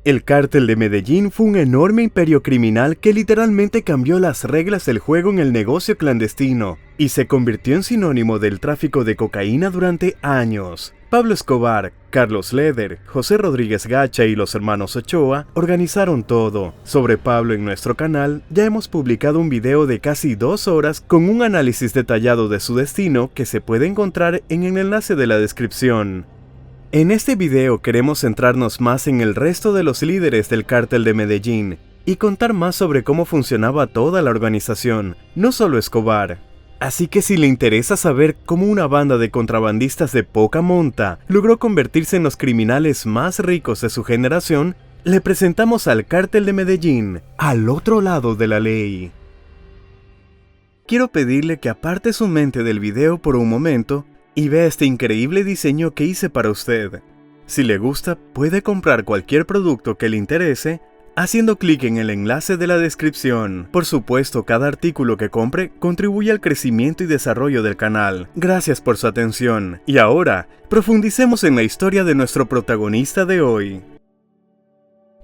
El Cártel de Medellín fue un enorme imperio criminal que literalmente cambió las reglas del juego en el negocio clandestino y se convirtió en sinónimo del tráfico de cocaína durante años. Pablo Escobar, Carlos Leder, José Rodríguez Gacha y los hermanos Ochoa organizaron todo. Sobre Pablo en nuestro canal ya hemos publicado un video de casi 2 horas con un análisis detallado de su destino que se puede encontrar en el enlace de la descripción. En este video queremos centrarnos más en el resto de los líderes del Cártel de Medellín y contar más sobre cómo funcionaba toda la organización, no solo Escobar. Así que si le interesa saber cómo una banda de contrabandistas de poca monta logró convertirse en los criminales más ricos de su generación, le presentamos al Cártel de Medellín, al otro lado de la ley. Quiero pedirle que aparte su mente del video por un momento y vea este increíble diseño que hice para usted. Si le gusta, puede comprar cualquier producto que le interese haciendo clic en el enlace de la descripción. Por supuesto, cada artículo que compre contribuye al crecimiento y desarrollo del canal. Gracias por su atención. Y ahora, profundicemos en la historia de nuestro protagonista de hoy.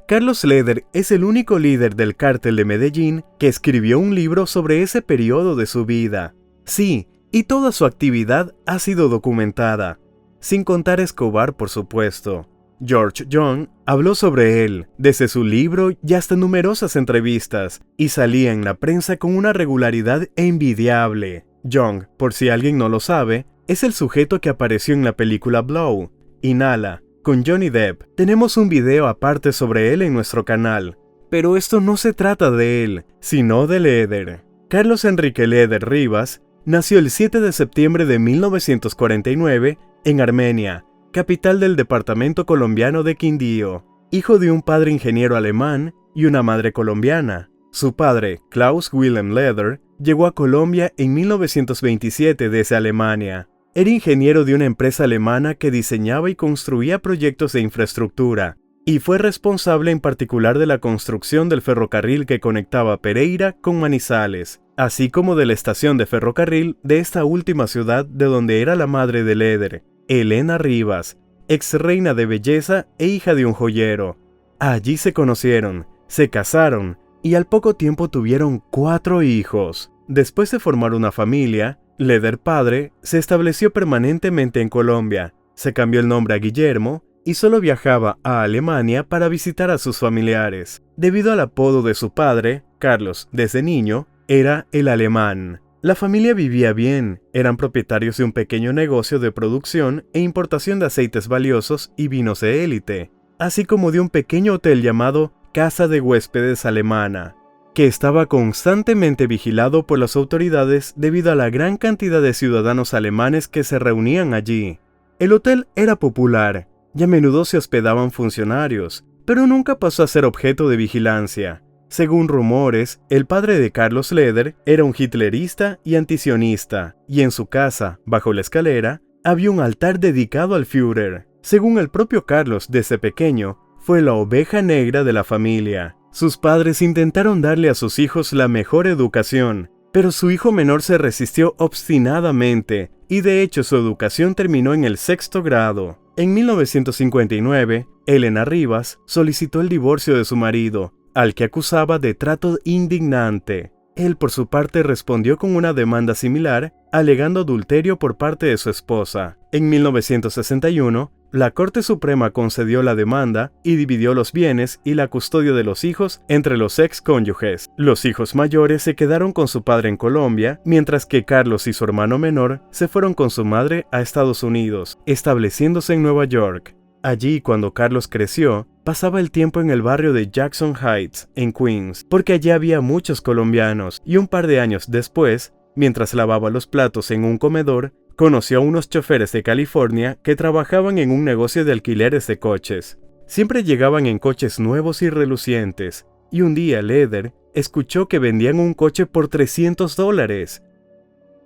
Carlos Leder es el único líder del Cártel de Medellín que escribió un libro sobre ese periodo de su vida. Sí, y toda su actividad ha sido documentada, sin contar Escobar, por supuesto. George Young habló sobre él, desde su libro y hasta numerosas entrevistas, y salía en la prensa con una regularidad envidiable. Young, por si alguien no lo sabe, es el sujeto que apareció en la película Blow, Inhala, con Johnny Depp. Tenemos un video aparte sobre él en nuestro canal, pero esto no se trata de él, sino de Leder. Carlos Enrique Leder Rivas nació el 7 de septiembre de 1949 en Armenia, capital del departamento colombiano de Quindío, hijo de un padre ingeniero alemán y una madre colombiana. Su padre, Klaus Wilhelm Leder, llegó a Colombia en 1927 desde Alemania. Era ingeniero de una empresa alemana que diseñaba y construía proyectos de infraestructura, y fue responsable en particular de la construcción del ferrocarril que conectaba Pereira con Manizales, así como de la estación de ferrocarril de esta última ciudad de donde era la madre de Leder, Elena Rivas, ex reina de belleza e hija de un joyero. Allí se conocieron, se casaron y al poco tiempo tuvieron 4 hijos. Después de formar una familia, Leder padre se estableció permanentemente en Colombia, se cambió el nombre a Guillermo y solo viajaba a Alemania para visitar a sus familiares. Debido al apodo de su padre, Carlos, desde niño, era el alemán. La familia vivía bien, eran propietarios de un pequeño negocio de producción e importación de aceites valiosos y vinos de élite, así como de un pequeño hotel llamado Casa de Huéspedes Alemana, que estaba constantemente vigilado por las autoridades debido a la gran cantidad de ciudadanos alemanes que se reunían allí. El hotel era popular, y a menudo se hospedaban funcionarios, pero nunca pasó a ser objeto de vigilancia. Según rumores, el padre de Carlos Leder era un hitlerista y antisionista, y en su casa, bajo la escalera, había un altar dedicado al Führer. Según el propio Carlos, desde pequeño, fue la oveja negra de la familia. Sus padres intentaron darle a sus hijos la mejor educación, pero su hijo menor se resistió obstinadamente, y de hecho su educación terminó en el 6º grado. En 1959, Elena Rivas solicitó el divorcio de su marido, al que acusaba de trato indignante. Él, por su parte, respondió con una demanda similar, alegando adulterio por parte de su esposa. En 1961, la Corte Suprema concedió la demanda y dividió los bienes y la custodia de los hijos entre los ex-cónyuges. Los hijos mayores se quedaron con su padre en Colombia, mientras que Carlos y su hermano menor se fueron con su madre a Estados Unidos, estableciéndose en Nueva York. Allí, cuando Carlos creció, pasaba el tiempo en el barrio de Jackson Heights, en Queens, porque allí había muchos colombianos, y un par de años después, mientras lavaba los platos en un comedor, conoció a unos choferes de California que trabajaban en un negocio de alquileres de coches. Siempre llegaban en coches nuevos y relucientes, y un día Leder escuchó que vendían un coche por $300.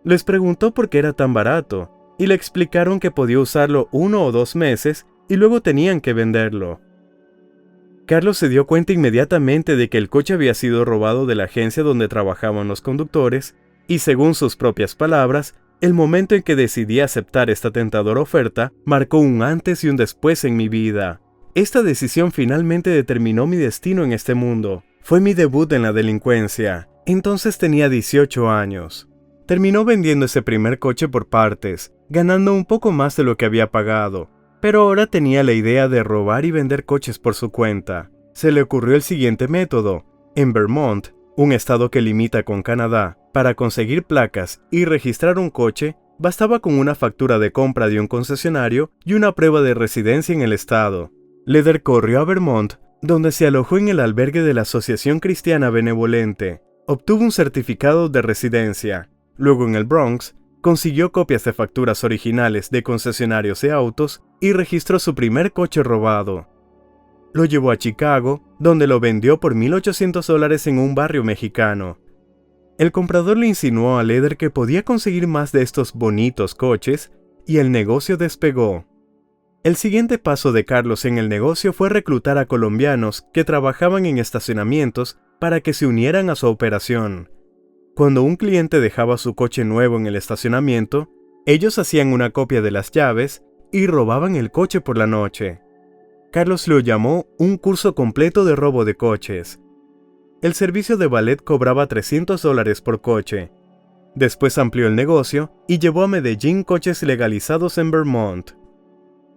Les preguntó por qué era tan barato, y le explicaron que podía usarlo 1 o 2 meses y luego tenían que venderlo. Carlos se dio cuenta inmediatamente de que el coche había sido robado de la agencia donde trabajaban los conductores, y según sus propias palabras, el momento en que decidí aceptar esta tentadora oferta marcó un antes y un después en mi vida. Esta decisión finalmente determinó mi destino en este mundo. Fue mi debut en la delincuencia. Entonces tenía 18 años. Terminó vendiendo ese primer coche por partes, ganando un poco más de lo que había pagado. Pero ahora tenía la idea de robar y vender coches por su cuenta. Se le ocurrió el siguiente método. En Vermont, un estado que limita con Canadá, para conseguir placas y registrar un coche, bastaba con una factura de compra de un concesionario y una prueba de residencia en el estado. Leather corrió a Vermont, donde se alojó en el albergue de la Asociación Cristiana Benevolente. Obtuvo un certificado de residencia. Luego en el Bronx, consiguió copias de facturas originales de concesionarios de autos y registró su primer coche robado. Lo llevó a Chicago, donde lo vendió por $1,800 en un barrio mexicano. El comprador le insinuó a Leather que podía conseguir más de estos bonitos coches, y el negocio despegó. El siguiente paso de Carlos en el negocio fue reclutar a colombianos que trabajaban en estacionamientos para que se unieran a su operación. Cuando un cliente dejaba su coche nuevo en el estacionamiento, ellos hacían una copia de las llaves y robaban el coche por la noche. Carlos lo llamó un curso completo de robo de coches. El servicio de valet cobraba $300 por coche. Después amplió el negocio y llevó a Medellín coches legalizados en Vermont.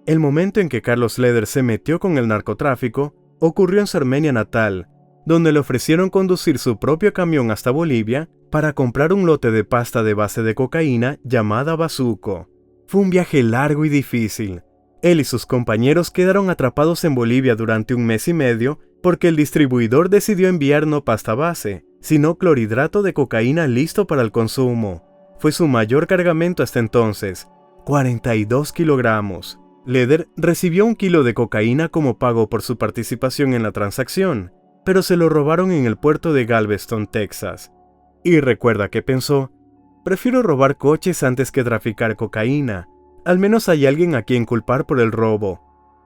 El momento en que Carlos Leather se metió con el narcotráfico ocurrió en su Armenia natal, donde le ofrecieron conducir su propio camión hasta Bolivia para comprar un lote de pasta de base de cocaína llamada bazuco. Fue un viaje largo y difícil. Él y sus compañeros quedaron atrapados en Bolivia durante 1 mes y medio porque el distribuidor decidió enviar no pasta base, sino clorhidrato de cocaína listo para el consumo. Fue su mayor cargamento hasta entonces, 42 kilogramos. Leather recibió 1 kilo de cocaína como pago por su participación en la transacción, pero se lo robaron en el puerto de Galveston, Texas. Y recuerda que pensó, prefiero robar coches antes que traficar cocaína, al menos hay alguien a quien culpar por el robo.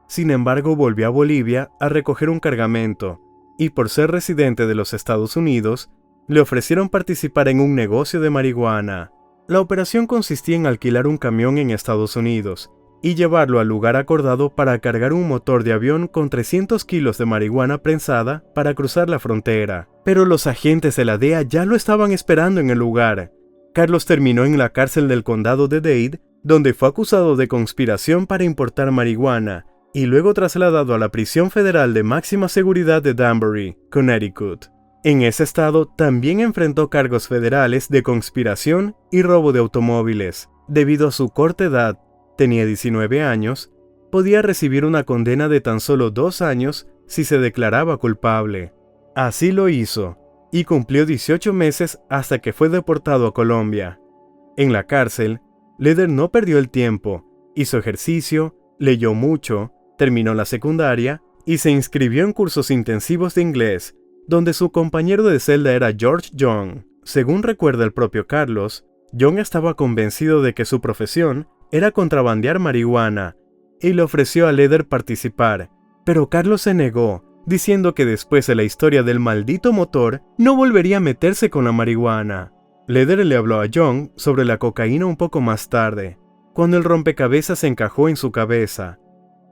Sin embargo, volvió a Bolivia a recoger un cargamento, y por ser residente de los Estados Unidos, le ofrecieron participar en un negocio de marihuana. La operación consistía en alquilar un camión en Estados Unidos, y llevarlo al lugar acordado para cargar un motor de avión con 300 kilos de marihuana prensada para cruzar la frontera. Pero los agentes de la DEA ya lo estaban esperando en el lugar. Carlos terminó en la cárcel del condado de Dade, donde fue acusado de conspiración para importar marihuana, y luego trasladado a la prisión federal de máxima seguridad de Danbury, Connecticut. En ese estado también enfrentó cargos federales de conspiración y robo de automóviles. Debido a su corta edad, tenía 19 años, podía recibir una condena de tan solo 2 años si se declaraba culpable. Así lo hizo, y cumplió 18 meses hasta que fue deportado a Colombia. En la cárcel, Leather no perdió el tiempo, hizo ejercicio, leyó mucho, terminó la secundaria y se inscribió en cursos intensivos de inglés, donde su compañero de celda era George Young. Según recuerda el propio Carlos, Young estaba convencido de que su profesión era contrabandear marihuana, y le ofreció a Leather participar, pero Carlos se negó, diciendo que después de la historia del maldito motor, no volvería a meterse con la marihuana. Leather le habló a Young sobre la cocaína un poco más tarde, cuando el rompecabezas se encajó en su cabeza.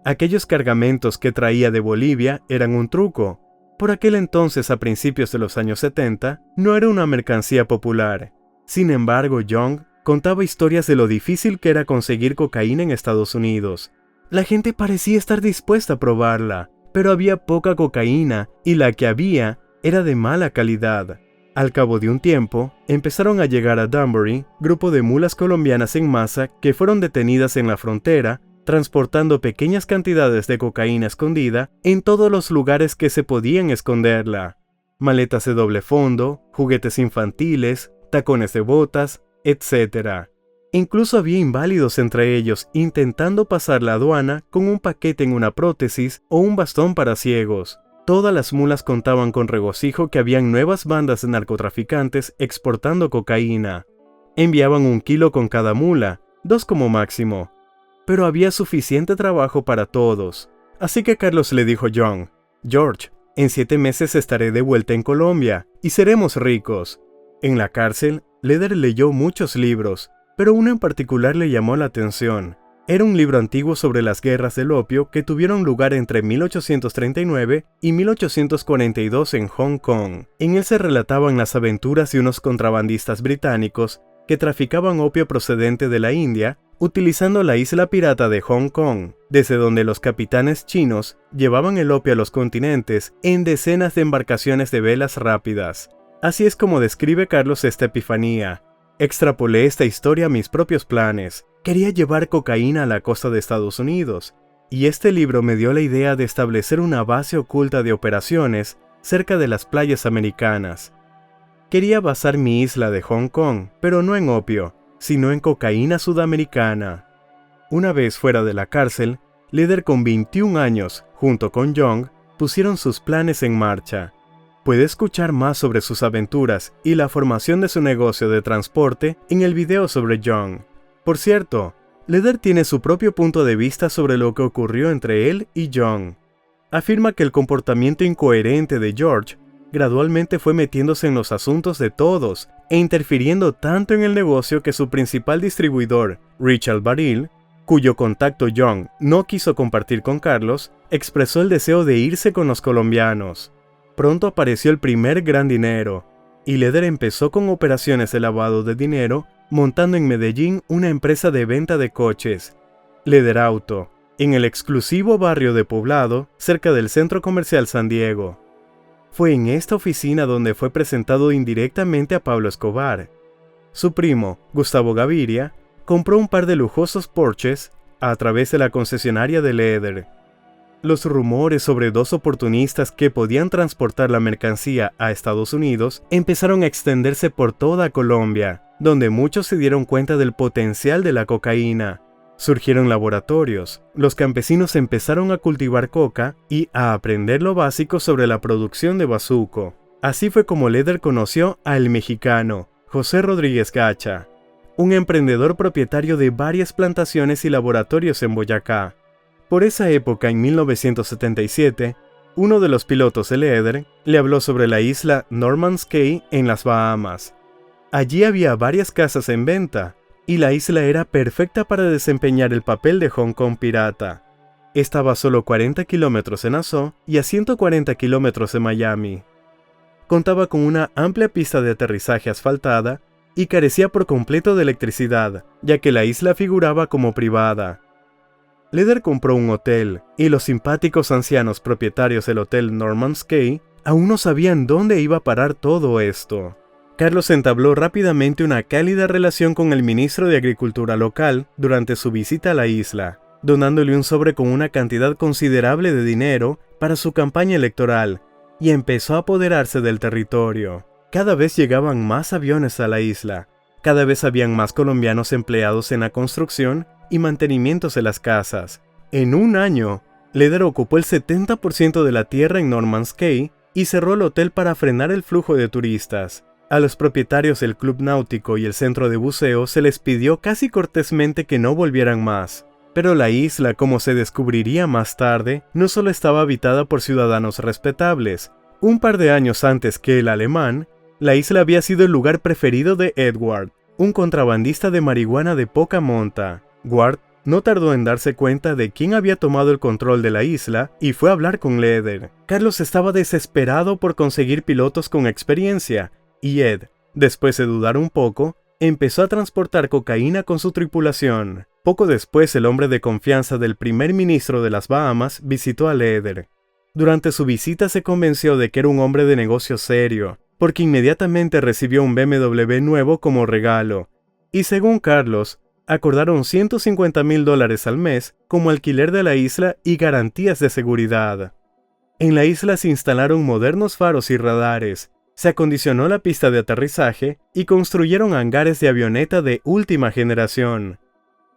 Aquellos cargamentos que traía de Bolivia eran un truco. Por aquel entonces, a principios de los años 70, no era una mercancía popular. Sin embargo, Young contaba historias de lo difícil que era conseguir cocaína en Estados Unidos. La gente parecía estar dispuesta a probarla, pero había poca cocaína y la que había era de mala calidad. Al cabo de un tiempo, empezaron a llegar a Danbury grupo de mulas colombianas en masa que fueron detenidas en la frontera, transportando pequeñas cantidades de cocaína escondida en todos los lugares que se podían esconderla. Maletas de doble fondo, juguetes infantiles, tacones de botas, etc. Incluso había inválidos entre ellos intentando pasar la aduana con un paquete en una prótesis o un bastón para ciegos. Todas las mulas contaban con regocijo que habían nuevas bandas de narcotraficantes exportando cocaína. Enviaban 1 kilo con cada mula, 2 como máximo. Pero había suficiente trabajo para todos. Así que Carlos le dijo a Young, «George, en 7 meses estaré de vuelta en Colombia y seremos ricos». En la cárcel, Leather leyó muchos libros, pero uno en particular le llamó la atención. Era un libro antiguo sobre las guerras del opio que tuvieron lugar entre 1839 y 1842 en Hong Kong. En él se relataban las aventuras de unos contrabandistas británicos que traficaban opio procedente de la India, utilizando la isla pirata de Hong Kong, desde donde los capitanes chinos llevaban el opio a los continentes en decenas de embarcaciones de velas rápidas. Así es como describe Carlos esta epifanía. Extrapolé esta historia a mis propios planes. Quería llevar cocaína a la costa de Estados Unidos, y este libro me dio la idea de establecer una base oculta de operaciones cerca de las playas americanas. Quería basar mi isla de Hong Kong, pero no en opio, sino en cocaína sudamericana. Una vez fuera de la cárcel, Leder con 21 años, junto con Young, pusieron sus planes en marcha. Puede escuchar más sobre sus aventuras y la formación de su negocio de transporte en el video sobre Young. Por cierto, Leder tiene su propio punto de vista sobre lo que ocurrió entre él y Young. Afirma que el comportamiento incoherente de George gradualmente fue metiéndose en los asuntos de todos e interfiriendo tanto en el negocio que su principal distribuidor, Richard Baril, cuyo contacto Young no quiso compartir con Carlos, expresó el deseo de irse con los colombianos. Pronto apareció el primer gran dinero, y Leder empezó con operaciones de lavado de dinero, montando en Medellín una empresa de venta de coches, Leder Auto, en el exclusivo barrio de Poblado, cerca del Centro Comercial San Diego. Fue en esta oficina donde fue presentado indirectamente a Pablo Escobar. Su primo, Gustavo Gaviria, compró un par de lujosos Porsches a través de la concesionaria de Leder. Los rumores sobre dos oportunistas que podían transportar la mercancía a Estados Unidos empezaron a extenderse por toda Colombia, donde muchos se dieron cuenta del potencial de la cocaína. Surgieron laboratorios, los campesinos empezaron a cultivar coca y a aprender lo básico sobre la producción de bazuco. Así fue como Leder conoció a el mexicano, José Rodríguez Gacha, un emprendedor propietario de varias plantaciones y laboratorios en Boyacá. Por esa época, en 1977, uno de los pilotos de Leder le habló sobre la isla Norman's Cay en las Bahamas. Allí había varias casas en venta, y la isla era perfecta para desempeñar el papel de Hong Kong pirata. Estaba a solo 40 kilómetros de Nassau y a 140 kilómetros de Miami. Contaba con una amplia pista de aterrizaje asfaltada y carecía por completo de electricidad, ya que la isla figuraba como privada. Leder compró un hotel, y los simpáticos ancianos propietarios del hotel Norman's Cay aún no sabían dónde iba a parar todo esto. Carlos entabló rápidamente una cálida relación con el ministro de Agricultura local durante su visita a la isla, donándole un sobre con una cantidad considerable de dinero para su campaña electoral, y empezó a apoderarse del territorio. Cada vez llegaban más aviones a la isla, cada vez habían más colombianos empleados en la construcción y mantenimientos de las casas. En un año, Leder ocupó el 70% de la tierra en Norman's Cay y cerró el hotel para frenar el flujo de turistas. A los propietarios del club náutico y el centro de buceo se les pidió casi cortésmente que no volvieran más. Pero la isla, como se descubriría más tarde, no solo estaba habitada por ciudadanos respetables. Un par de años antes que el alemán, la isla había sido el lugar preferido de Edward, un contrabandista de marihuana de poca monta. Ward no tardó en darse cuenta de quién había tomado el control de la isla y fue a hablar con Leder. Carlos estaba desesperado por conseguir pilotos con experiencia, y Ed, después de dudar un poco, empezó a transportar cocaína con su tripulación. Poco después, el hombre de confianza del primer ministro de las Bahamas visitó a Leder. Durante su visita se convenció de que era un hombre de negocio serio, porque inmediatamente recibió un BMW nuevo como regalo, y según Carlos, acordaron $150,000 al mes como alquiler de la isla y garantías de seguridad. En la isla se instalaron modernos faros y radares, se acondicionó la pista de aterrizaje y construyeron hangares de avioneta de última generación.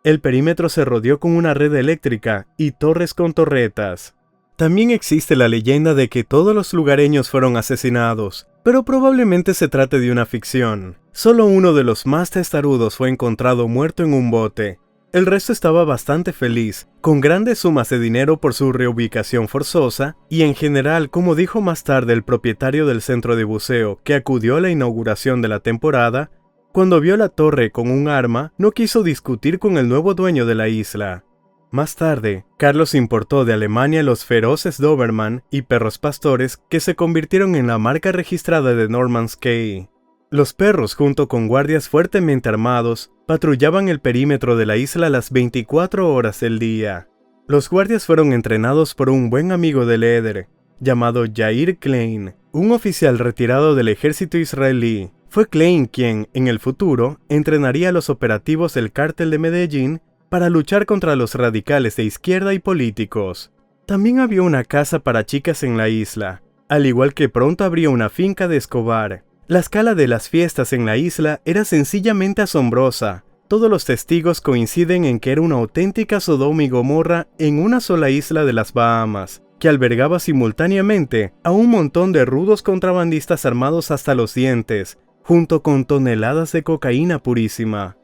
El perímetro se rodeó con una red eléctrica y torres con torretas. También existe la leyenda de que todos los lugareños fueron asesinados, pero probablemente se trate de una ficción. Solo uno de los más testarudos fue encontrado muerto en un bote. El resto estaba bastante feliz, con grandes sumas de dinero por su reubicación forzosa, y en general, como dijo más tarde el propietario del centro de buceo que acudió a la inauguración de la temporada, Cuando vio la torre con un arma, no quiso discutir con el nuevo dueño de la isla. Más tarde, Carlos importó de Alemania los feroces Doberman y perros pastores que se convirtieron en la marca registrada de Norman's Cay. Los perros, junto con guardias fuertemente armados, patrullaban el perímetro de la isla las 24 horas del día. Los guardias fueron entrenados por un buen amigo de Leder, llamado Yair Klein, un oficial retirado del ejército israelí. Fue Klein quien, en el futuro, entrenaría a los operativos del cártel de Medellín para luchar contra los radicales de izquierda y políticos. También había una casa para chicas en la isla, al igual que pronto habría una finca de Escobar. La escala de las fiestas en la isla era sencillamente asombrosa. Todos los testigos coinciden en que era una auténtica Sodoma y Gomorra en una sola isla de las Bahamas, que albergaba simultáneamente a un montón de rudos contrabandistas armados hasta los dientes, junto con toneladas de cocaína purísima.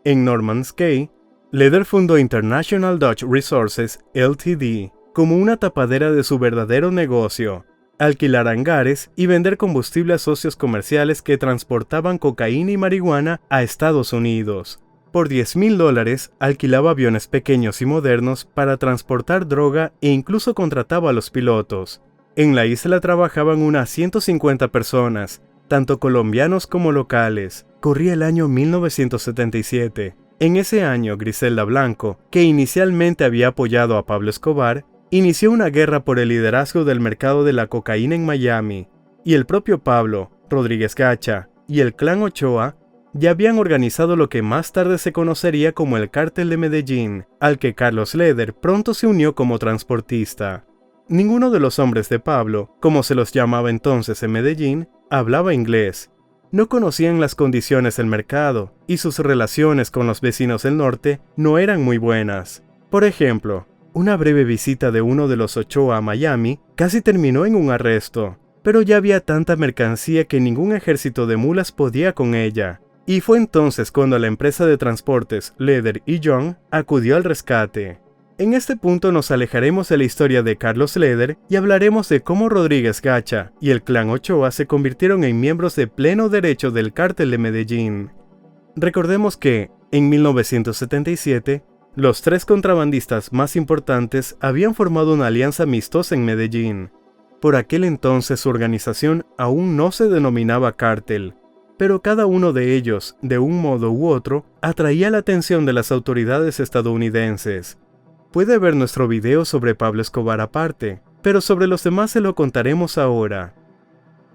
En Norman's Cay, Leder fundó International Dutch Resources Ltd. Como una tapadera de su verdadero negocio: alquilar hangares y vender combustible a socios comerciales que transportaban cocaína y marihuana a Estados Unidos. Por $10,000 alquilaba aviones pequeños y modernos para transportar droga e incluso contrataba a los pilotos. En la isla trabajaban unas 150 personas, tanto colombianos como locales. Corría el año 1977. En ese año, Griselda Blanco, que inicialmente había apoyado a Pablo Escobar, inició una guerra por el liderazgo del mercado de la cocaína en Miami, y el propio Pablo, Rodríguez Gacha y el clan Ochoa ya habían organizado lo que más tarde se conocería como el Cártel de Medellín, al que Carlos Leder pronto se unió como transportista. Ninguno de los hombres de Pablo, como se los llamaba entonces en Medellín, hablaba inglés. No conocían las condiciones del mercado, y sus relaciones con los vecinos del norte no eran muy buenas. Por ejemplo, una breve visita de uno de los Ochoa a Miami casi terminó en un arresto, pero ya había tanta mercancía que ningún ejército de mulas podía con ella. Y fue entonces cuando la empresa de transportes Leder y Young acudió al rescate. En este punto nos alejaremos de la historia de Carlos Leder y hablaremos de cómo Rodríguez Gacha y el clan Ochoa se convirtieron en miembros de pleno derecho del Cártel de Medellín. Recordemos que, en 1977, los tres contrabandistas más importantes habían formado una alianza amistosa en Medellín. Por aquel entonces su organización aún no se denominaba cártel, pero cada uno de ellos, de un modo u otro, atraía la atención de las autoridades estadounidenses. Puede ver nuestro video sobre Pablo Escobar aparte, pero sobre los demás se lo contaremos ahora.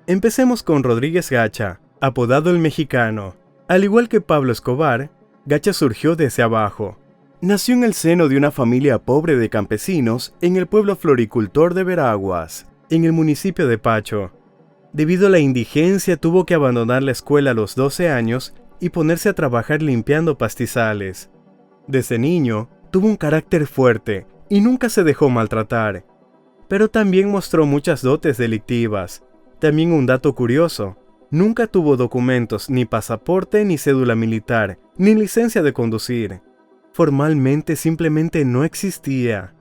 Empecemos con Rodríguez Gacha, apodado el Mexicano. Al igual que Pablo Escobar, Gacha surgió desde abajo. Nació en el seno de una familia pobre de campesinos en el pueblo floricultor de Veraguas, en el municipio de Pacho. Debido a la indigencia tuvo que abandonar la escuela a los 12 años y ponerse a trabajar limpiando pastizales. Desde niño, tuvo un carácter fuerte y nunca se dejó maltratar, pero también mostró muchas dotes delictivas. También un dato curioso: nunca tuvo documentos, ni pasaporte, ni cédula militar, ni licencia de conducir. Formalmente simplemente no existía.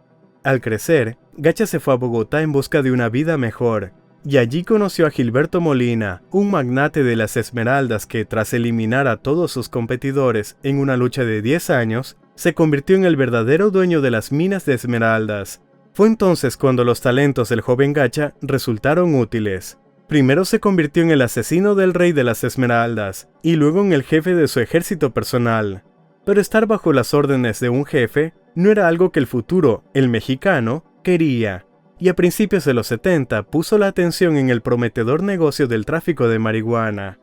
Al crecer, Gacha se fue a Bogotá en busca de una vida mejor, y allí conoció a Gilberto Molina, un magnate de las Esmeraldas que, tras eliminar a todos sus competidores en una lucha de 10 años, se convirtió en el verdadero dueño de las minas de esmeraldas. Fue entonces cuando los talentos del joven Gacha resultaron útiles. Primero se convirtió en el asesino del rey de las Esmeraldas, y luego en el jefe de su ejército personal. Pero estar bajo las órdenes de un jefe no era algo que el futuro, el mexicano, quería, y a principios de los 70 puso la atención en el prometedor negocio del tráfico de marihuana.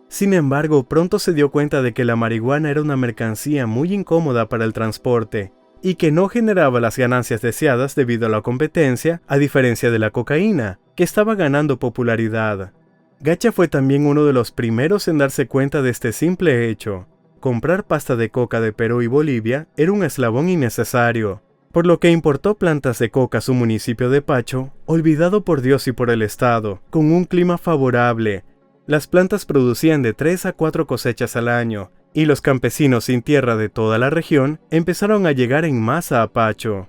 Sin embargo, pronto se dio cuenta de que la marihuana era una mercancía muy incómoda para el transporte, y que no generaba las ganancias deseadas debido a la competencia, a diferencia de la cocaína, que estaba ganando popularidad. Gacha fue también uno de los primeros en darse cuenta de este simple hecho. Comprar pasta de coca de Perú y Bolivia era un eslabón innecesario, por lo que importó plantas de coca a su municipio de Pacho, olvidado por Dios y por el Estado, con un clima favorable. Las plantas producían de 3 a 4 cosechas al año, y los campesinos sin tierra de toda la región empezaron a llegar en masa a Pacho.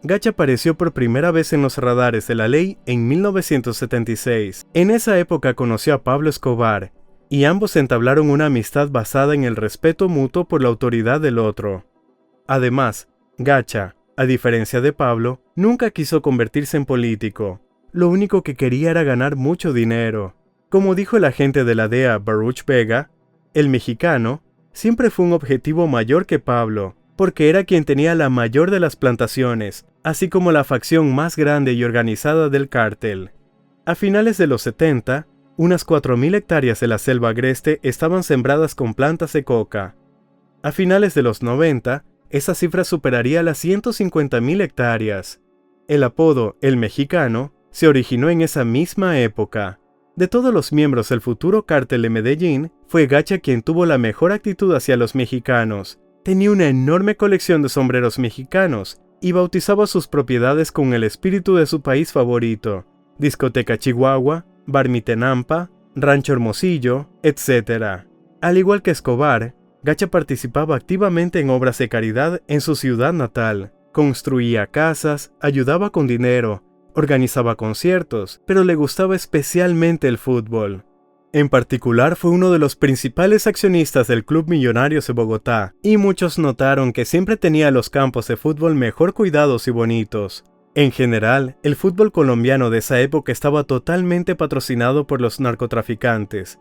Gacha apareció por primera vez en los radares de la ley en 1976. En esa época conoció a Pablo Escobar, y ambos entablaron una amistad basada en el respeto mutuo por la autoridad del otro. Además, Gacha, a diferencia de Pablo, nunca quiso convertirse en político. Lo único que quería era ganar mucho dinero. Como dijo el agente de la DEA Baruch Vega, el mexicano siempre fue un objetivo mayor que Pablo, porque era quien tenía la mayor de las plantaciones, así como la facción más grande y organizada del cártel. A finales de los 70, unas 4.000 hectáreas de la selva agreste estaban sembradas con plantas de coca. A finales de los 90, esa cifra superaría las 150.000 hectáreas. El apodo El Mexicano se originó en esa misma época. De todos los miembros del futuro cártel de Medellín, fue Gacha quien tuvo la mejor actitud hacia los mexicanos. Tenía una enorme colección de sombreros mexicanos y bautizaba sus propiedades con el espíritu de su país favorito: Discoteca Chihuahua, Bar Mitenampa, Rancho Hermosillo, etc. Al igual que Escobar, Gacha participaba activamente en obras de caridad en su ciudad natal. Construía casas, ayudaba con dinero, organizaba conciertos, pero le gustaba especialmente el fútbol. En particular, fue uno de los principales accionistas del Club Millonarios de Bogotá, y muchos notaron que siempre tenía los campos de fútbol mejor cuidados y bonitos. En general, el fútbol colombiano de esa época estaba totalmente patrocinado por los narcotraficantes.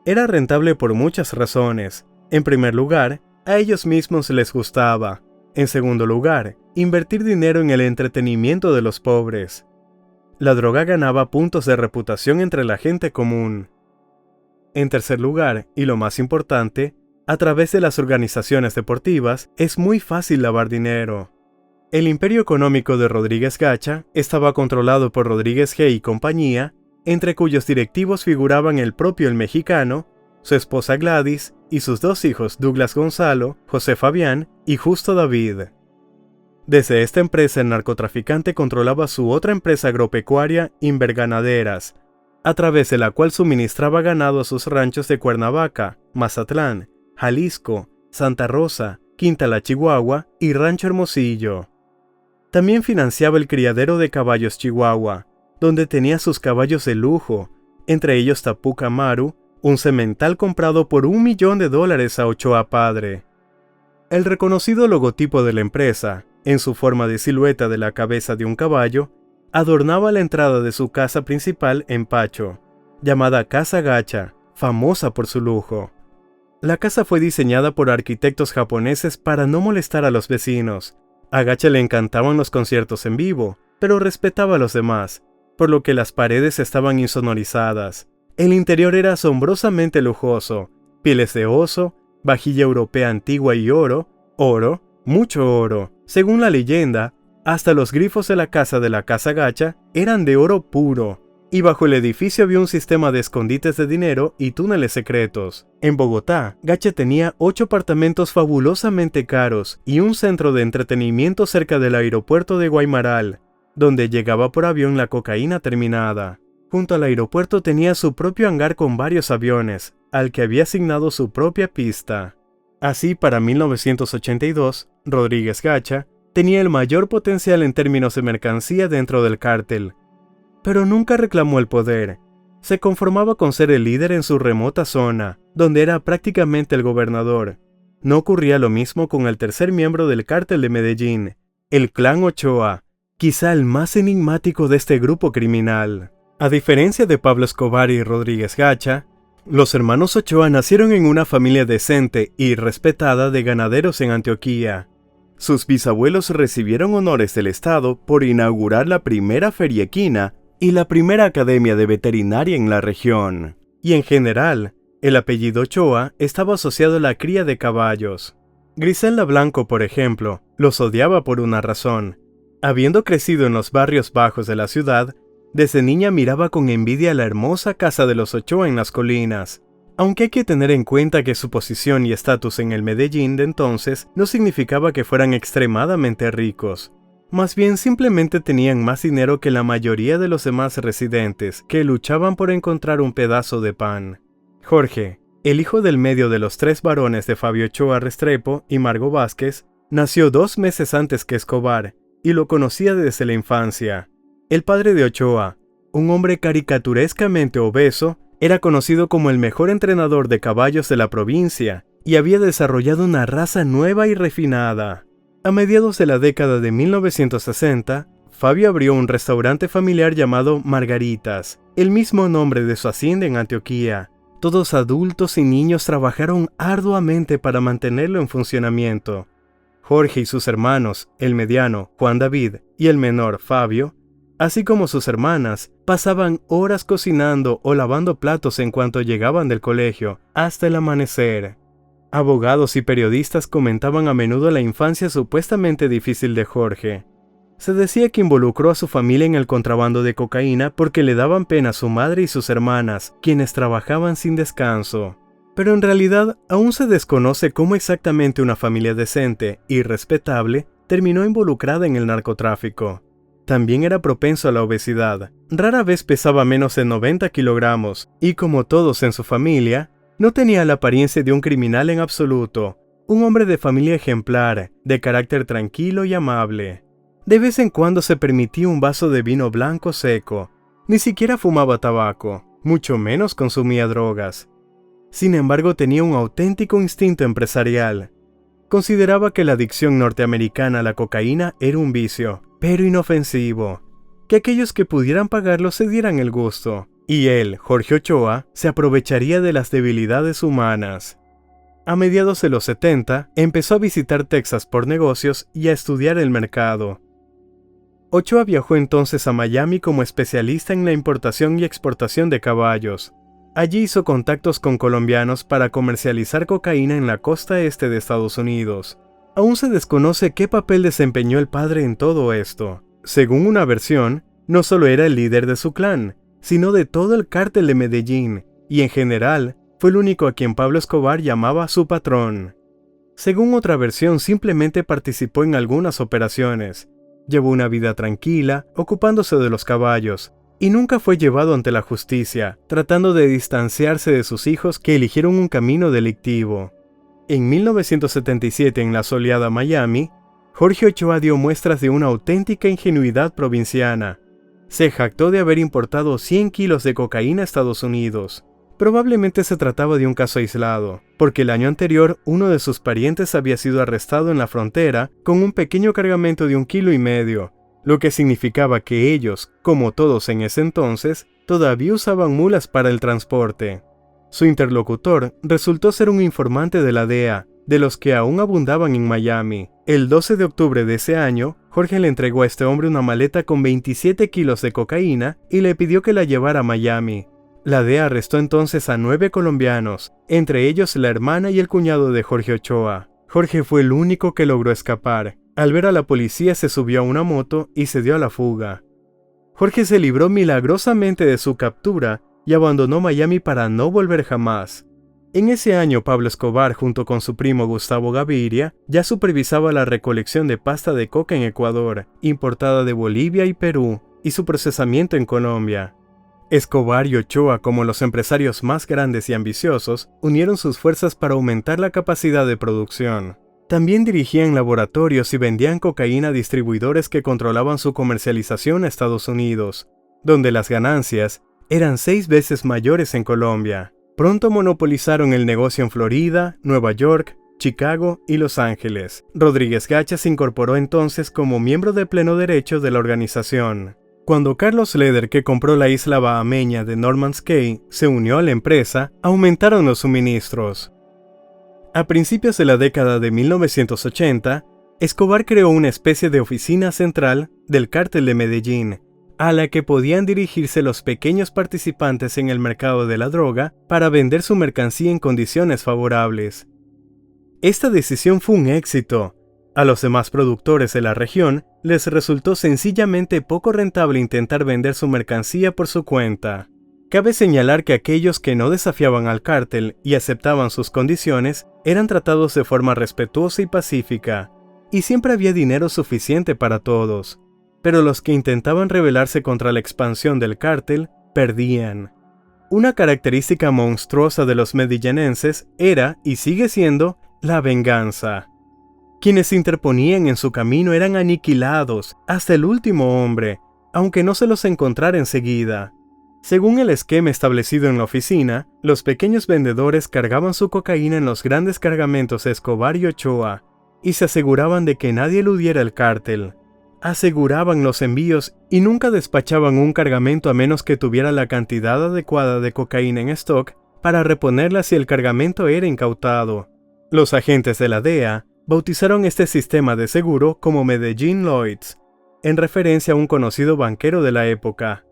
Era rentable por muchas razones. En primer lugar, a ellos mismos les gustaba. En segundo lugar, invertir dinero en el entretenimiento de los pobres. La droga ganaba puntos de reputación entre la gente común. En tercer lugar, y lo más importante, a través de las organizaciones deportivas es muy fácil lavar dinero. El imperio económico de Rodríguez Gacha estaba controlado por Rodríguez G. y compañía, entre cuyos directivos figuraban el propio El Mexicano, su esposa Gladys y sus dos hijos Douglas Gonzalo, José Fabián y Justo David. Desde esta empresa el narcotraficante controlaba su otra empresa agropecuaria, Inverganaderas, a través de la cual suministraba ganado a sus ranchos de Cuernavaca, Mazatlán, Jalisco, Santa Rosa, Quinta La Chihuahua y Rancho Hermosillo. También financiaba el criadero de caballos Chihuahua, donde tenía sus caballos de lujo, entre ellos Tapuc Amaru, un semental comprado por $1 millón a Ochoa padre. El reconocido logotipo de la empresa, en su forma de silueta de la cabeza de un caballo, adornaba la entrada de su casa principal en Pacho, llamada Casa Gacha, famosa por su lujo. La casa fue diseñada por arquitectos japoneses para no molestar a los vecinos. A Gacha le encantaban los conciertos en vivo, pero respetaba a los demás, por lo que las paredes estaban insonorizadas. El interior era asombrosamente lujoso: pieles de oso, vajilla europea antigua y oro, mucho oro. Según la leyenda, hasta los grifos de la Casa Gacha eran de oro puro, y bajo el edificio había un sistema de escondites de dinero y túneles secretos. En Bogotá, Gacha tenía 8 apartamentos fabulosamente caros y un centro de entretenimiento cerca del aeropuerto de Guaymaral, donde llegaba por avión la cocaína terminada. Junto al aeropuerto tenía su propio hangar con varios aviones, al que había asignado su propia pista. Así, para 1982, Rodríguez Gacha tenía el mayor potencial en términos de mercancía dentro del cártel. Pero nunca reclamó el poder. Se conformaba con ser el líder en su remota zona, donde era prácticamente el gobernador. No ocurría lo mismo con el tercer miembro del cártel de Medellín, el Clan Ochoa, quizá el más enigmático de este grupo criminal. A diferencia de Pablo Escobar y Rodríguez Gacha, los hermanos Ochoa nacieron en una familia decente y respetada de ganaderos en Antioquía. Sus bisabuelos recibieron honores del Estado por inaugurar la primera feria equina y la primera academia de veterinaria en la región. Y en general, el apellido Ochoa estaba asociado a la cría de caballos. Griselda Blanco, por ejemplo, los odiaba por una razón. Habiendo crecido en los barrios bajos de la ciudad, desde niña miraba con envidia la hermosa casa de los Ochoa en las colinas. Aunque hay que tener en cuenta que su posición y estatus en el Medellín de entonces no significaba que fueran extremadamente ricos. Más bien simplemente tenían más dinero que la mayoría de los demás residentes, que luchaban por encontrar un pedazo de pan. Jorge, el hijo del medio de los 3 varones de Fabio Ochoa Restrepo y Margo Vázquez, nació 2 meses antes que Escobar, y lo conocía desde la infancia. El padre de Ochoa, un hombre caricaturescamente obeso, era conocido como el mejor entrenador de caballos de la provincia y había desarrollado una raza nueva y refinada. A mediados de la década de 1960, Fabio abrió un restaurante familiar llamado Margaritas, el mismo nombre de su hacienda en Antioquía. Todos adultos y niños trabajaron arduamente para mantenerlo en funcionamiento. Jorge y sus hermanos, el mediano, Juan David, y el menor, Fabio, así como sus hermanas, pasaban horas cocinando o lavando platos en cuanto llegaban del colegio, hasta el amanecer. Abogados y periodistas comentaban a menudo la infancia supuestamente difícil de Jorge. Se decía que involucró a su familia en el contrabando de cocaína porque le daban pena a su madre y sus hermanas, quienes trabajaban sin descanso. Pero en realidad aún se desconoce cómo exactamente una familia decente y respetable terminó involucrada en el narcotráfico. También era propenso a la obesidad. Rara vez pesaba menos de 90 kilogramos y, como todos en su familia, no tenía la apariencia de un criminal en absoluto. Un hombre de familia ejemplar, de carácter tranquilo y amable. De vez en cuando se permitía un vaso de vino blanco seco. Ni siquiera fumaba tabaco, mucho menos consumía drogas. Sin embargo, tenía un auténtico instinto empresarial. Consideraba que la adicción norteamericana a la cocaína era un vicio, pero inofensivo, que aquellos que pudieran pagarlo se dieran el gusto, y él, Jorge Ochoa, se aprovecharía de las debilidades humanas. A mediados de los 70, empezó a visitar Texas por negocios y a estudiar el mercado. Ochoa viajó entonces a Miami como especialista en la importación y exportación de caballos. Allí hizo contactos con colombianos para comercializar cocaína en la costa este de Estados Unidos. Aún se desconoce qué papel desempeñó el padre en todo esto. Según una versión, no solo era el líder de su clan, sino de todo el cártel de Medellín, y en general, fue el único a quien Pablo Escobar llamaba su patrón. Según otra versión, simplemente participó en algunas operaciones. Llevó una vida tranquila, ocupándose de los caballos, y nunca fue llevado ante la justicia, tratando de distanciarse de sus hijos que eligieron un camino delictivo. En 1977, en la soleada Miami, Jorge Ochoa dio muestras de una auténtica ingenuidad provinciana. Se jactó de haber importado 100 kilos de cocaína a Estados Unidos. Probablemente se trataba de un caso aislado, porque el año anterior uno de sus parientes había sido arrestado en la frontera con un pequeño cargamento de 1,5 kilos, lo que significaba que ellos, como todos en ese entonces, todavía usaban mulas para el transporte. Su interlocutor resultó ser un informante de la DEA, de los que aún abundaban en Miami. El 12 de octubre de ese año, Jorge le entregó a este hombre una maleta con 27 kilos de cocaína y le pidió que la llevara a Miami. La DEA arrestó entonces a 9 colombianos, entre ellos la hermana y el cuñado de Jorge Ochoa. Jorge fue el único que logró escapar. Al ver a la policía se subió a una moto y se dio a la fuga. Jorge se libró milagrosamente de su captura y abandonó Miami para no volver jamás. En ese año Pablo Escobar, junto con su primo Gustavo Gaviria, ya supervisaba la recolección de pasta de coca en Ecuador, importada de Bolivia y Perú, y su procesamiento en Colombia. Escobar y Ochoa, como los empresarios más grandes y ambiciosos, unieron sus fuerzas para aumentar la capacidad de producción. También dirigían laboratorios y vendían cocaína a distribuidores que controlaban su comercialización a Estados Unidos, donde las ganancias eran 6 veces mayores en Colombia. Pronto monopolizaron el negocio en Florida, Nueva York, Chicago y Los Ángeles. Rodríguez Gacha se incorporó entonces como miembro de pleno derecho de la organización. Cuando Carlos Leder, que compró la isla bahameña de Norman's Cay, se unió a la empresa, aumentaron los suministros. A principios de la década de 1980, Escobar creó una especie de oficina central del cártel de Medellín, a la que podían dirigirse los pequeños participantes en el mercado de la droga para vender su mercancía en condiciones favorables. Esta decisión fue un éxito. A los demás productores de la región les resultó sencillamente poco rentable intentar vender su mercancía por su cuenta. Cabe señalar que aquellos que no desafiaban al cártel y aceptaban sus condiciones eran tratados de forma respetuosa y pacífica, y siempre había dinero suficiente para todos. Pero los que intentaban rebelarse contra la expansión del cártel, perdían. Una característica monstruosa de los medellinenses era, y sigue siendo, la venganza. Quienes se interponían en su camino eran aniquilados, hasta el último hombre, aunque no se los encontrara enseguida. Según el esquema establecido en la oficina, los pequeños vendedores cargaban su cocaína en los grandes cargamentos Escobar y Ochoa, y se aseguraban de que nadie eludiera el cártel. Aseguraban los envíos y nunca despachaban un cargamento a menos que tuviera la cantidad adecuada de cocaína en stock para reponerla si el cargamento era incautado. Los agentes de la DEA bautizaron este sistema de seguro como Medellín Lloyds, en referencia a un conocido banquero de la época.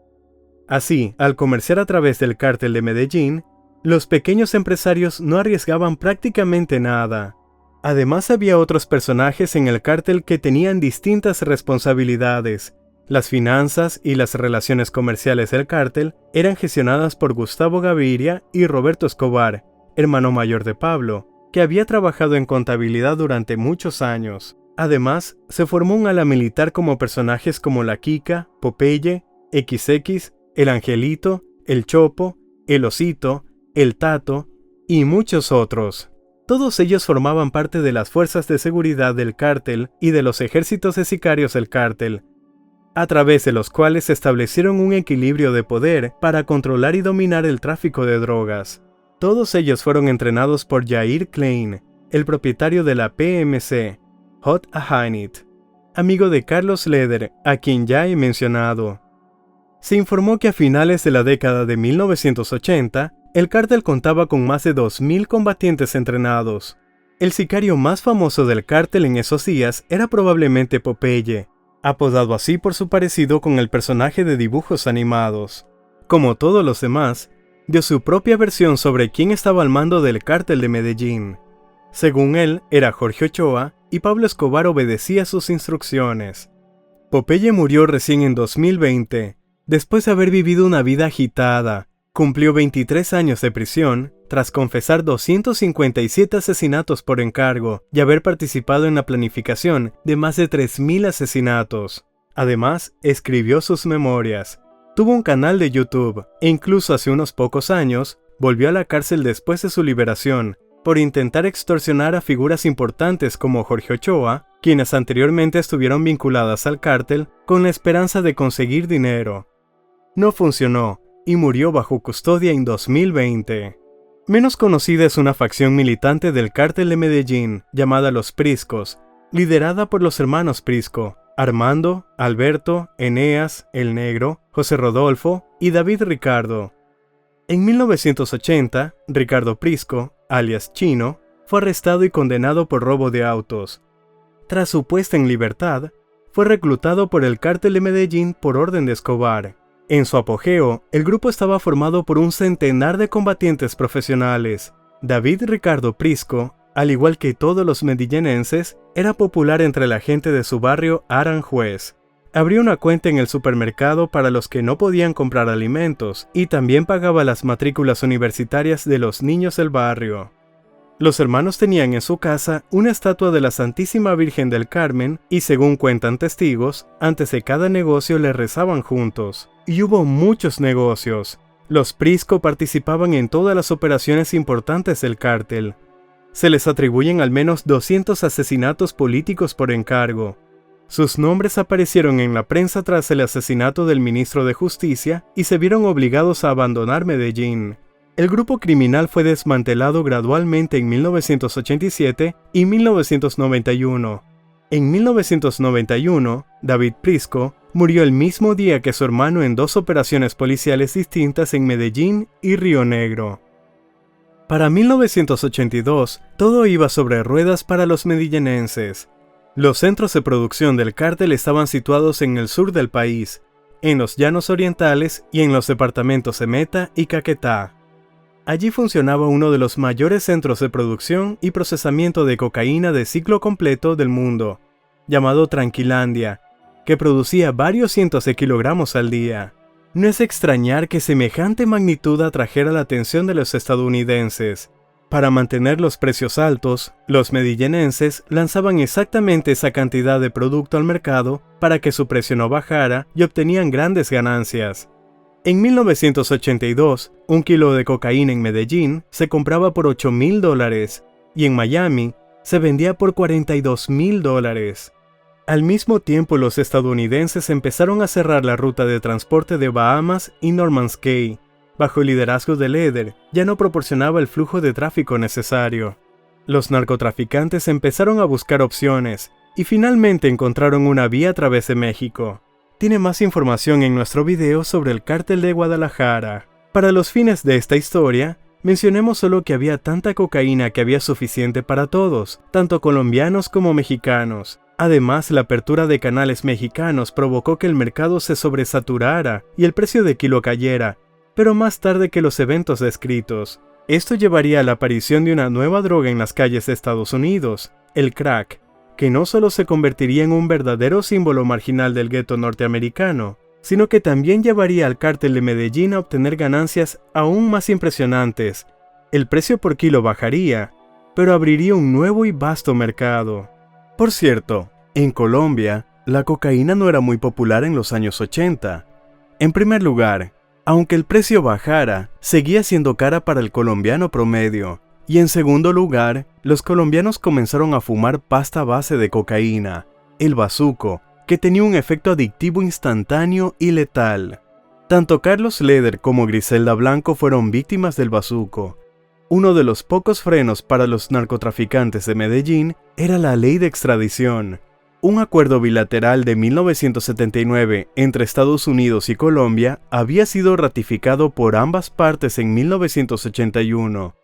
Así, al comerciar a través del cártel de Medellín, los pequeños empresarios no arriesgaban prácticamente nada. Además, había otros personajes en el cártel que tenían distintas responsabilidades. Las finanzas y las relaciones comerciales del cártel eran gestionadas por Gustavo Gaviria y Roberto Escobar, hermano mayor de Pablo, que había trabajado en contabilidad durante muchos años. Además, se formó un ala militar como personajes como la Kika, Popeye, XX, el Angelito, el Chopo, el Osito, el Tato y muchos otros. Todos ellos formaban parte de las fuerzas de seguridad del cártel y de los ejércitos de sicarios del cártel, a través de los cuales se establecieron un equilibrio de poder para controlar y dominar el tráfico de drogas. Todos ellos fueron entrenados por Jair Klein, el propietario de la PMC, Hot Ahanit, amigo de Carlos Leder, a quien ya he mencionado. Se informó que a finales de la década de 1980, el cártel contaba con más de 2.000 combatientes entrenados. El sicario más famoso del cártel en esos días era probablemente Popeye, apodado así por su parecido con el personaje de dibujos animados. Como todos los demás, dio su propia versión sobre quién estaba al mando del cártel de Medellín. Según él, era Jorge Ochoa y Pablo Escobar obedecía sus instrucciones. Popeye murió recién en 2020, después de haber vivido una vida agitada. Cumplió 23 años de prisión, tras confesar 257 asesinatos por encargo y haber participado en la planificación de más de 3.000 asesinatos. Además, escribió sus memorias. Tuvo un canal de YouTube e incluso hace unos pocos años volvió a la cárcel después de su liberación por intentar extorsionar a figuras importantes como Jorge Ochoa, quienes anteriormente estuvieron vinculadas al cártel con la esperanza de conseguir dinero. No funcionó y murió bajo custodia en 2020. Menos conocida es una facción militante del cártel de Medellín llamada Los Priscos, liderada por los hermanos Prisco, Armando, Alberto, Eneas, El Negro, José Rodolfo y David Ricardo. En 1980, Ricardo Prisco, alias Chino, fue arrestado y condenado por robo de autos. Tras su puesta en libertad, fue reclutado por el cártel de Medellín por orden de Escobar. En su apogeo, el grupo estaba formado por un centenar de combatientes profesionales. David Ricardo Prisco, al igual que todos los medillenenses, era popular entre la gente de su barrio Aranjuez. Abrió una cuenta en el supermercado para los que no podían comprar alimentos y también pagaba las matrículas universitarias de los niños del barrio. Los hermanos tenían en su casa una estatua de la Santísima Virgen del Carmen y, según cuentan testigos, antes de cada negocio le rezaban juntos. Y hubo muchos negocios. Los Prisco participaban en todas las operaciones importantes del cártel. Se les atribuyen al menos 200 asesinatos políticos por encargo. Sus nombres aparecieron en la prensa tras el asesinato del ministro de Justicia y se vieron obligados a abandonar Medellín. El grupo criminal fue desmantelado gradualmente en 1987 y 1991. En 1991, David Prisco murió el mismo día que su hermano en dos operaciones policiales distintas en Medellín y Río Negro. Para 1982, todo iba sobre ruedas para los medillenenses. Los centros de producción del cártel estaban situados en el sur del país, en los llanos orientales y en los departamentos de Meta y Caquetá. Allí funcionaba uno de los mayores centros de producción y procesamiento de cocaína de ciclo completo del mundo, llamado Tranquilandia, que producía varios cientos de kilogramos al día. No es extrañar que semejante magnitud atrajera la atención de los estadounidenses. Para mantener los precios altos, los medillenenses lanzaban exactamente esa cantidad de producto al mercado para que su precio no bajara y obtenían grandes ganancias. En 1982, un kilo de cocaína en Medellín se compraba por $8,000 y en Miami se vendía por $42,000. Al mismo tiempo, los estadounidenses empezaron a cerrar la ruta de transporte de Bahamas y Norman's Cay. Bajo el liderazgo de Leder, ya no proporcionaba el flujo de tráfico necesario. Los narcotraficantes empezaron a buscar opciones y finalmente encontraron una vía a través de México. Tiene más información en nuestro video sobre el Cártel de Guadalajara. Para los fines de esta historia, mencionemos solo que había tanta cocaína que había suficiente para todos, tanto colombianos como mexicanos. Además, la apertura de canales mexicanos provocó que el mercado se sobresaturara y el precio de kilo cayera, pero más tarde que los eventos descritos. Esto llevaría a la aparición de una nueva droga en las calles de Estados Unidos, el crack, que no solo se convertiría en un verdadero símbolo marginal del gueto norteamericano, sino que también llevaría al cártel de Medellín a obtener ganancias aún más impresionantes. El precio por kilo bajaría, pero abriría un nuevo y vasto mercado. Por cierto, en Colombia, la cocaína no era muy popular en los años 80. En primer lugar, aunque el precio bajara, seguía siendo cara para el colombiano promedio. Y en segundo lugar, los colombianos comenzaron a fumar pasta a base de cocaína, el bazuco, que tenía un efecto adictivo instantáneo y letal. Tanto Carlos Leder como Griselda Blanco fueron víctimas del bazuco. Uno de los pocos frenos para los narcotraficantes de Medellín era la ley de extradición. Un acuerdo bilateral de 1979 entre Estados Unidos y Colombia había sido ratificado por ambas partes en 1981.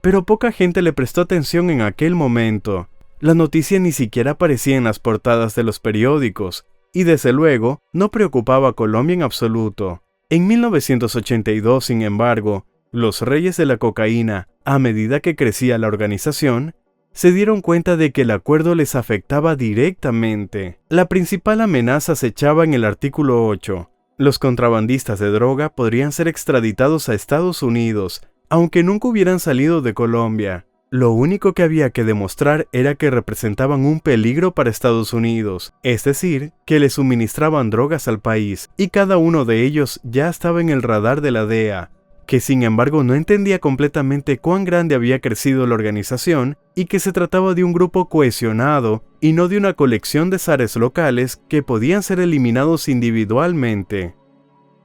Pero poca gente le prestó atención en aquel momento. La noticia ni siquiera aparecía en las portadas de los periódicos, y desde luego no preocupaba a Colombia en absoluto. En 1982, sin embargo, los reyes de la cocaína, a medida que crecía la organización, se dieron cuenta de que el acuerdo les afectaba directamente. La principal amenaza se echaba en el artículo 8. Los contrabandistas de droga podrían ser extraditados a Estados Unidos, aunque nunca hubieran salido de Colombia. Lo único que había que demostrar era que representaban un peligro para Estados Unidos, es decir, que le suministraban drogas al país, y cada uno de ellos ya estaba en el radar de la DEA, que sin embargo no entendía completamente cuán grande había crecido la organización y que se trataba de un grupo cohesionado y no de una colección de zares locales que podían ser eliminados individualmente.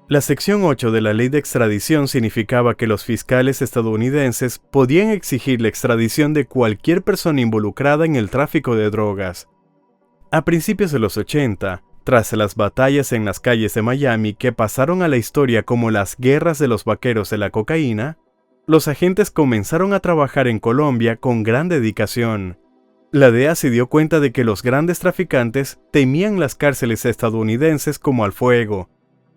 La sección 8 de la ley de extradición significaba que los fiscales estadounidenses podían exigir la extradición de cualquier persona involucrada en el tráfico de drogas. A principios de los 80, tras las batallas en las calles de Miami que pasaron a la historia como las guerras de los vaqueros de la cocaína, los agentes comenzaron a trabajar en Colombia con gran dedicación. La DEA se dio cuenta de que los grandes traficantes temían las cárceles estadounidenses como al fuego,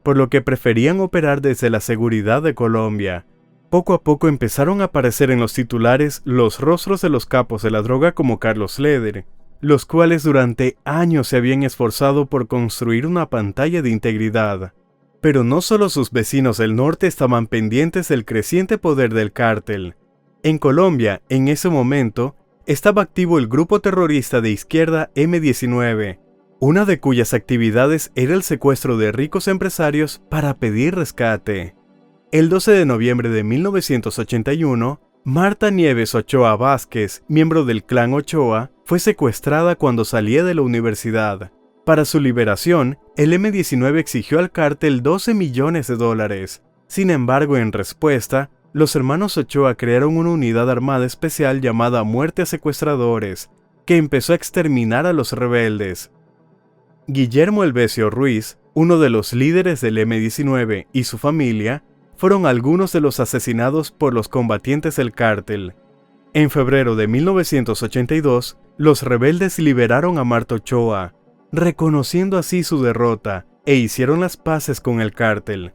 por lo que preferían operar desde la seguridad de Colombia. Poco a poco empezaron a aparecer en los titulares los rostros de los capos de la droga como Carlos Leder, los cuales durante años se habían esforzado por construir una pantalla de integridad. Pero no solo sus vecinos del norte estaban pendientes del creciente poder del cártel. En Colombia, en ese momento, estaba activo el grupo terrorista de izquierda M-19, una de cuyas actividades era el secuestro de ricos empresarios para pedir rescate. El 12 de noviembre de 1981, Marta Nieves Ochoa Vázquez, miembro del clan Ochoa, fue secuestrada cuando salía de la universidad. Para su liberación, el M-19 exigió al cártel $12 millones. Sin embargo, en respuesta, los hermanos Ochoa crearon una unidad armada especial llamada Muerte a Secuestradores, que empezó a exterminar a los rebeldes. Guillermo Elvesio Ruiz, uno de los líderes del M-19 y su familia, fueron algunos de los asesinados por los combatientes del cártel. En febrero de 1982, los rebeldes liberaron a Marta Ochoa, reconociendo así su derrota, e hicieron las paces con el cártel.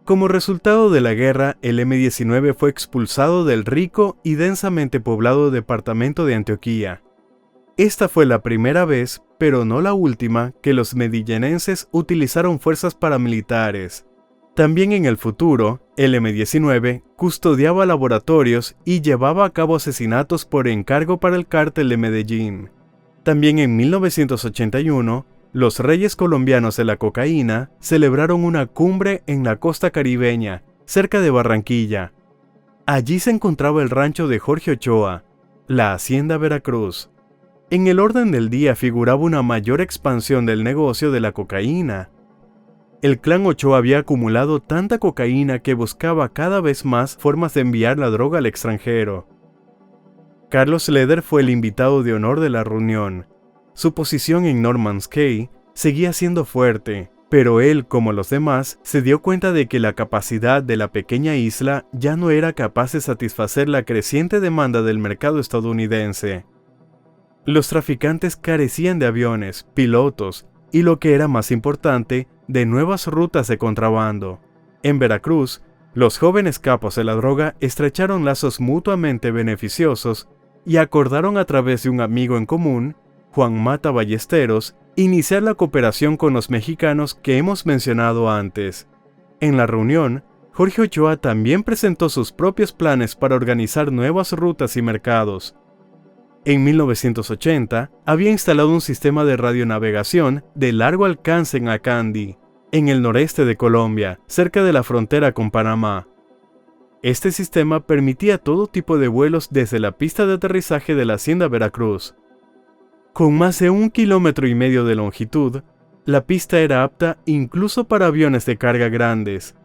Como resultado de la guerra, el M-19 fue expulsado del rico y densamente poblado departamento de Antioquia. Esta fue la primera vez, pero no la última, que los medinenses utilizaron fuerzas paramilitares. También en el futuro, el M-19 custodiaba laboratorios y llevaba a cabo asesinatos por encargo para el cártel de Medellín. También en 1981, los reyes colombianos de la cocaína celebraron una cumbre en la costa caribeña, cerca de Barranquilla. Allí se encontraba el rancho de Jorge Ochoa, la Hacienda Veracruz. En el orden del día figuraba una mayor expansión del negocio de la cocaína. El clan Ochoa había acumulado tanta cocaína que buscaba cada vez más formas de enviar la droga al extranjero. Carlos Leder fue el invitado de honor de la reunión. Su posición en Norman's Cay seguía siendo fuerte, pero él, como los demás, se dio cuenta de que la capacidad de la pequeña isla ya no era capaz de satisfacer la creciente demanda del mercado estadounidense. Los traficantes carecían de aviones, pilotos y, lo que era más importante, de nuevas rutas de contrabando. En Veracruz, los jóvenes capos de la droga estrecharon lazos mutuamente beneficiosos y acordaron a través de un amigo en común, Juan Mata Ballesteros, iniciar la cooperación con los mexicanos que hemos mencionado antes. En la reunión, Jorge Ochoa también presentó sus propios planes para organizar nuevas rutas y mercados. En 1980, había instalado un sistema de radionavegación de largo alcance en Acandí, en el noreste de Colombia, cerca de la frontera con Panamá. Este sistema permitía todo tipo de vuelos desde la pista de aterrizaje de la Hacienda Veracruz. Con más de 1,5 kilómetros de longitud, la pista era apta incluso para aviones de carga grandes.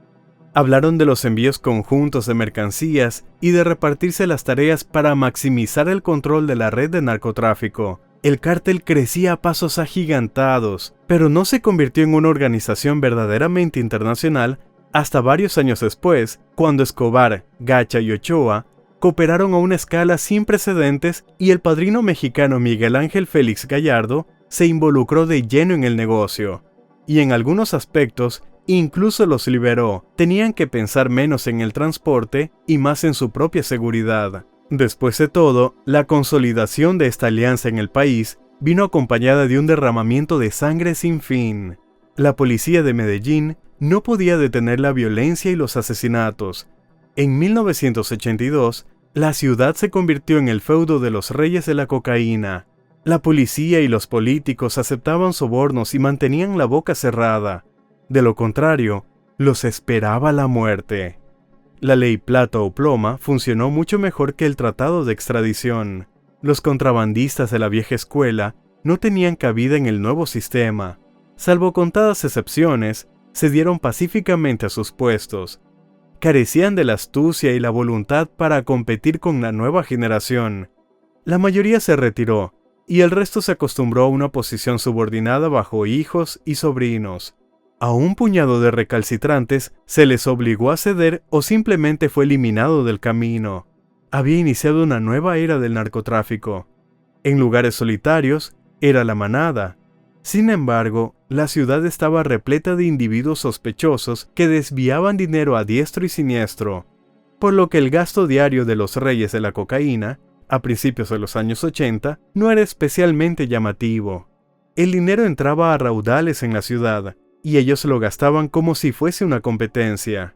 Hablaron de los envíos conjuntos de mercancías y de repartirse las tareas para maximizar el control de la red de narcotráfico. El cártel crecía a pasos agigantados, pero no se convirtió en una organización verdaderamente internacional hasta varios años después, cuando Escobar, Gacha y Ochoa cooperaron a una escala sin precedentes y el padrino mexicano Miguel Ángel Félix Gallardo se involucró de lleno en el negocio, y en algunos aspectos incluso los liberó. Tenían que pensar menos en el transporte y más en su propia seguridad. Después de todo, la consolidación de esta alianza en el país vino acompañada de un derramamiento de sangre sin fin. La policía de Medellín no podía detener la violencia y los asesinatos. En 1982, la ciudad se convirtió en el feudo de los reyes de la cocaína. La policía y los políticos aceptaban sobornos y mantenían la boca cerrada. De lo contrario, los esperaba la muerte. La ley plata o ploma funcionó mucho mejor que el tratado de extradición. Los contrabandistas de la vieja escuela no tenían cabida en el nuevo sistema. Salvo contadas excepciones, se dieron pacíficamente a sus puestos. Carecían de la astucia y la voluntad para competir con la nueva generación. La mayoría se retiró, y el resto se acostumbró a una posición subordinada bajo hijos y sobrinos. A un puñado de recalcitrantes se les obligó a ceder o simplemente fue eliminado del camino. Había iniciado una nueva era del narcotráfico. En lugares solitarios, era la manada. Sin embargo, la ciudad estaba repleta de individuos sospechosos que desviaban dinero a diestro y siniestro, por lo que el gasto diario de los reyes de la cocaína, a principios de los años 80, no era especialmente llamativo. El dinero entraba a raudales en la ciudad, y ellos lo gastaban como si fuese una competencia.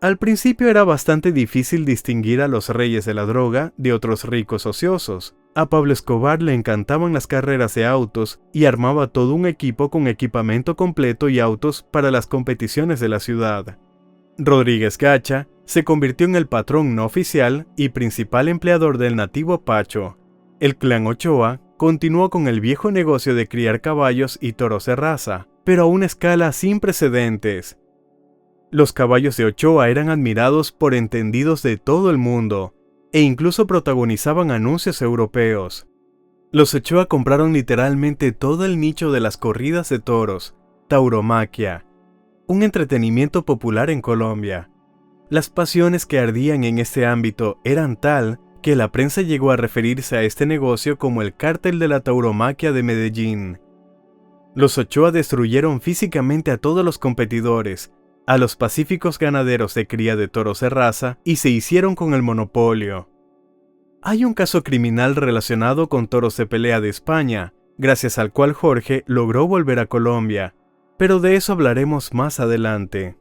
Al principio era bastante difícil distinguir a los reyes de la droga de otros ricos ociosos. A Pablo Escobar le encantaban las carreras de autos y armaba todo un equipo con equipamiento completo y autos para las competiciones de la ciudad. Rodríguez Gacha se convirtió en el patrón no oficial y principal empleador del nativo Pacho. El clan Ochoa continuó con el viejo negocio de criar caballos y toros de raza, pero a una escala sin precedentes. Los caballos de Ochoa eran admirados por entendidos de todo el mundo, e incluso protagonizaban anuncios europeos. Los Ochoa compraron literalmente todo el nicho de las corridas de toros, tauromaquia, un entretenimiento popular en Colombia. Las pasiones que ardían en este ámbito eran tal que la prensa llegó a referirse a este negocio como el cártel de la tauromaquia de Medellín. Los Ochoa destruyeron físicamente a todos los competidores, a los pacíficos ganaderos de cría de toros de raza, y se hicieron con el monopolio. Hay un caso criminal relacionado con toros de pelea de España, gracias al cual Jorge logró volver a Colombia, pero de eso hablaremos más adelante.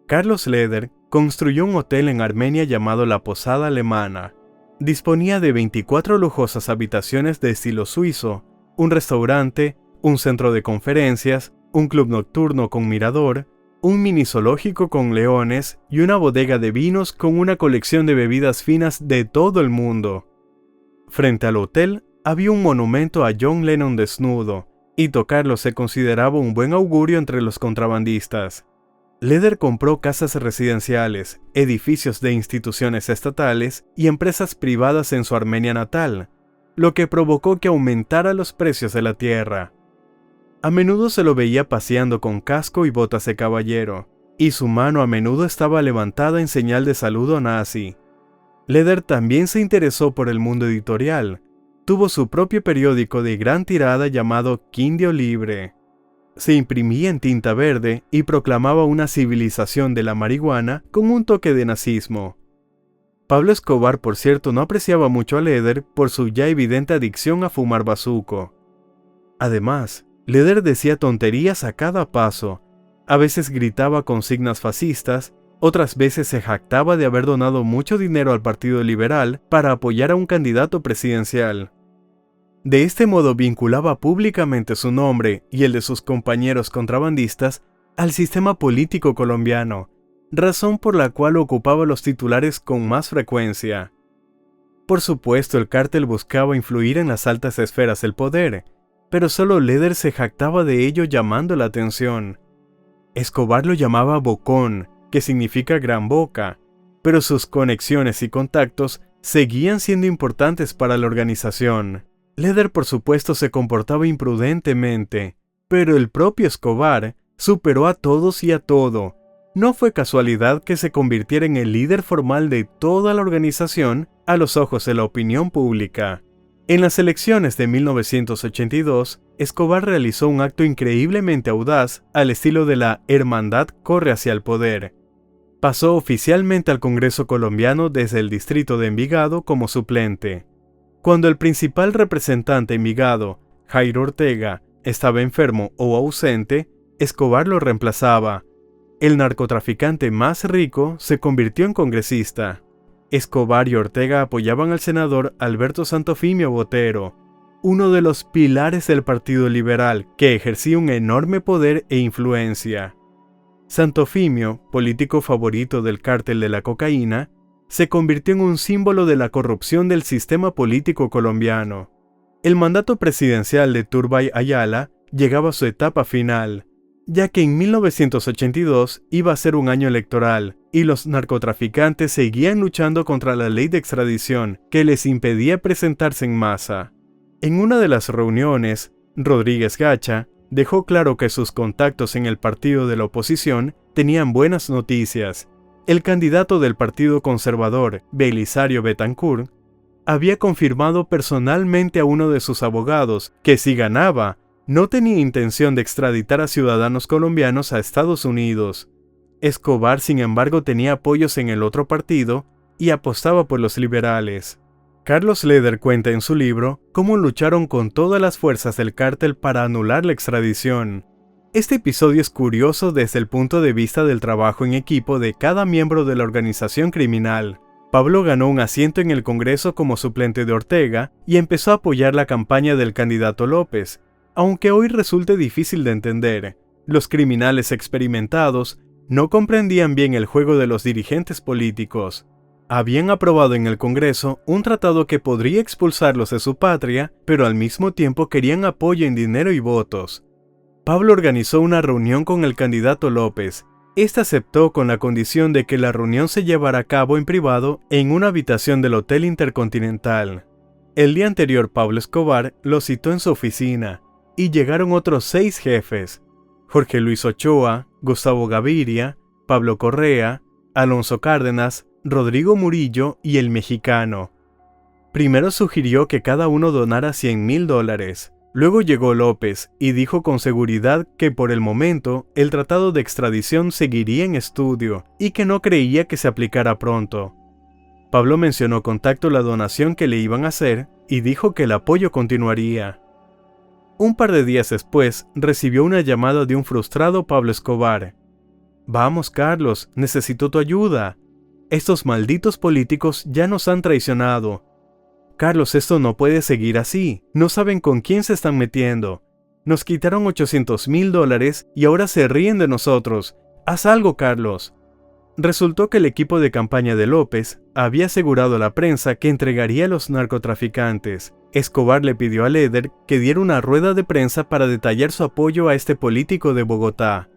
Carlos Leder construyó un hotel en Armenia llamado La Posada Alemana. Disponía de 24 lujosas habitaciones de estilo suizo, un restaurante, un centro de conferencias, un club nocturno con mirador, un mini zoológico con leones y una bodega de vinos con una colección de bebidas finas de todo el mundo. Frente al hotel había un monumento a John Lennon desnudo, y tocarlo se consideraba un buen augurio entre los contrabandistas. Leder compró casas residenciales, edificios de instituciones estatales y empresas privadas en su Armenia natal, lo que provocó que aumentara los precios de la tierra. A menudo se lo veía paseando con casco y botas de caballero, y su mano a menudo estaba levantada en señal de saludo nazi. Leder también se interesó por el mundo editorial. Tuvo su propio periódico de gran tirada llamado Quindio Libre. Se imprimía en tinta verde y proclamaba una civilización de la marihuana con un toque de nazismo. Pablo Escobar, por cierto, no apreciaba mucho a Leder por su ya evidente adicción a fumar bazuco. Además, Leder decía tonterías a cada paso. A veces gritaba consignas fascistas, otras veces se jactaba de haber donado mucho dinero al Partido Liberal para apoyar a un candidato presidencial. De este modo vinculaba públicamente su nombre y el de sus compañeros contrabandistas al sistema político colombiano, razón por la cual ocupaba los titulares con más frecuencia. Por supuesto, el cártel buscaba influir en las altas esferas del poder, pero solo Leder se jactaba de ello llamando la atención. Escobar lo llamaba bocón, que significa gran boca, pero sus conexiones y contactos seguían siendo importantes para la organización. Leder, por supuesto, se comportaba imprudentemente, pero el propio Escobar superó a todos y a todo. No fue casualidad que se convirtiera en el líder formal de toda la organización a los ojos de la opinión pública. En las elecciones de 1982, Escobar realizó un acto increíblemente audaz al estilo de la Hermandad corre hacia el poder. Pasó oficialmente al Congreso colombiano desde el distrito de Envigado como suplente. Cuando el principal representante Envigado, Jairo Ortega, estaba enfermo o ausente, Escobar lo reemplazaba. El narcotraficante más rico se convirtió en congresista. Escobar y Ortega apoyaban al senador Alberto Santofimio Botero, uno de los pilares del Partido Liberal, que ejercía un enorme poder e influencia. Santofimio, político favorito del cártel de la cocaína, se convirtió en un símbolo de la corrupción del sistema político colombiano. El mandato presidencial de Turbay Ayala llegaba a su etapa final, ya que en 1982 iba a ser un año electoral y los narcotraficantes seguían luchando contra la ley de extradición que les impedía presentarse en masa. En una de las reuniones, Rodríguez Gacha dejó claro que sus contactos en el partido de la oposición tenían buenas noticias. El candidato del Partido Conservador, Belisario Betancourt, había confirmado personalmente a uno de sus abogados que si ganaba, no tenía intención de extraditar a ciudadanos colombianos a Estados Unidos. Escobar, sin embargo, tenía apoyos en el otro partido y apostaba por los liberales. Carlos Leder cuenta en su libro cómo lucharon con todas las fuerzas del cártel para anular la extradición. Este episodio es curioso desde el punto de vista del trabajo en equipo de cada miembro de la organización criminal. Pablo ganó un asiento en el Congreso como suplente de Ortega y empezó a apoyar la campaña del candidato López, aunque hoy resulte difícil de entender. Los criminales experimentados no comprendían bien el juego de los dirigentes políticos. Habían aprobado en el Congreso un tratado que podría expulsarlos de su patria, pero al mismo tiempo querían apoyo en dinero y votos. Pablo organizó una reunión con el candidato López. Este aceptó con la condición de que la reunión se llevara a cabo en privado en una habitación del Hotel Intercontinental. El día anterior Pablo Escobar lo citó en su oficina, y llegaron otros 6 jefes: Jorge Luis Ochoa, Gustavo Gaviria, Pablo Correa, Alonso Cárdenas, Rodrigo Murillo y el mexicano. Primero sugirió que cada uno donara $100,000. Luego llegó López y dijo con seguridad que por el momento el tratado de extradición seguiría en estudio y que no creía que se aplicara pronto. Pablo mencionó con tacto la donación que le iban a hacer y dijo que el apoyo continuaría. Un par de días después recibió una llamada de un frustrado Pablo Escobar. «Vamos, Carlos, necesito tu ayuda. Estos malditos políticos ya nos han traicionado. Carlos, esto no puede seguir así. No saben con quién se están metiendo. Nos quitaron $800,000 y ahora se ríen de nosotros. Haz algo, Carlos». Resultó que el equipo de campaña de López había asegurado a la prensa que entregaría a los narcotraficantes. Escobar le pidió a Leder que diera una rueda de prensa para detallar su apoyo a este político de Bogotá.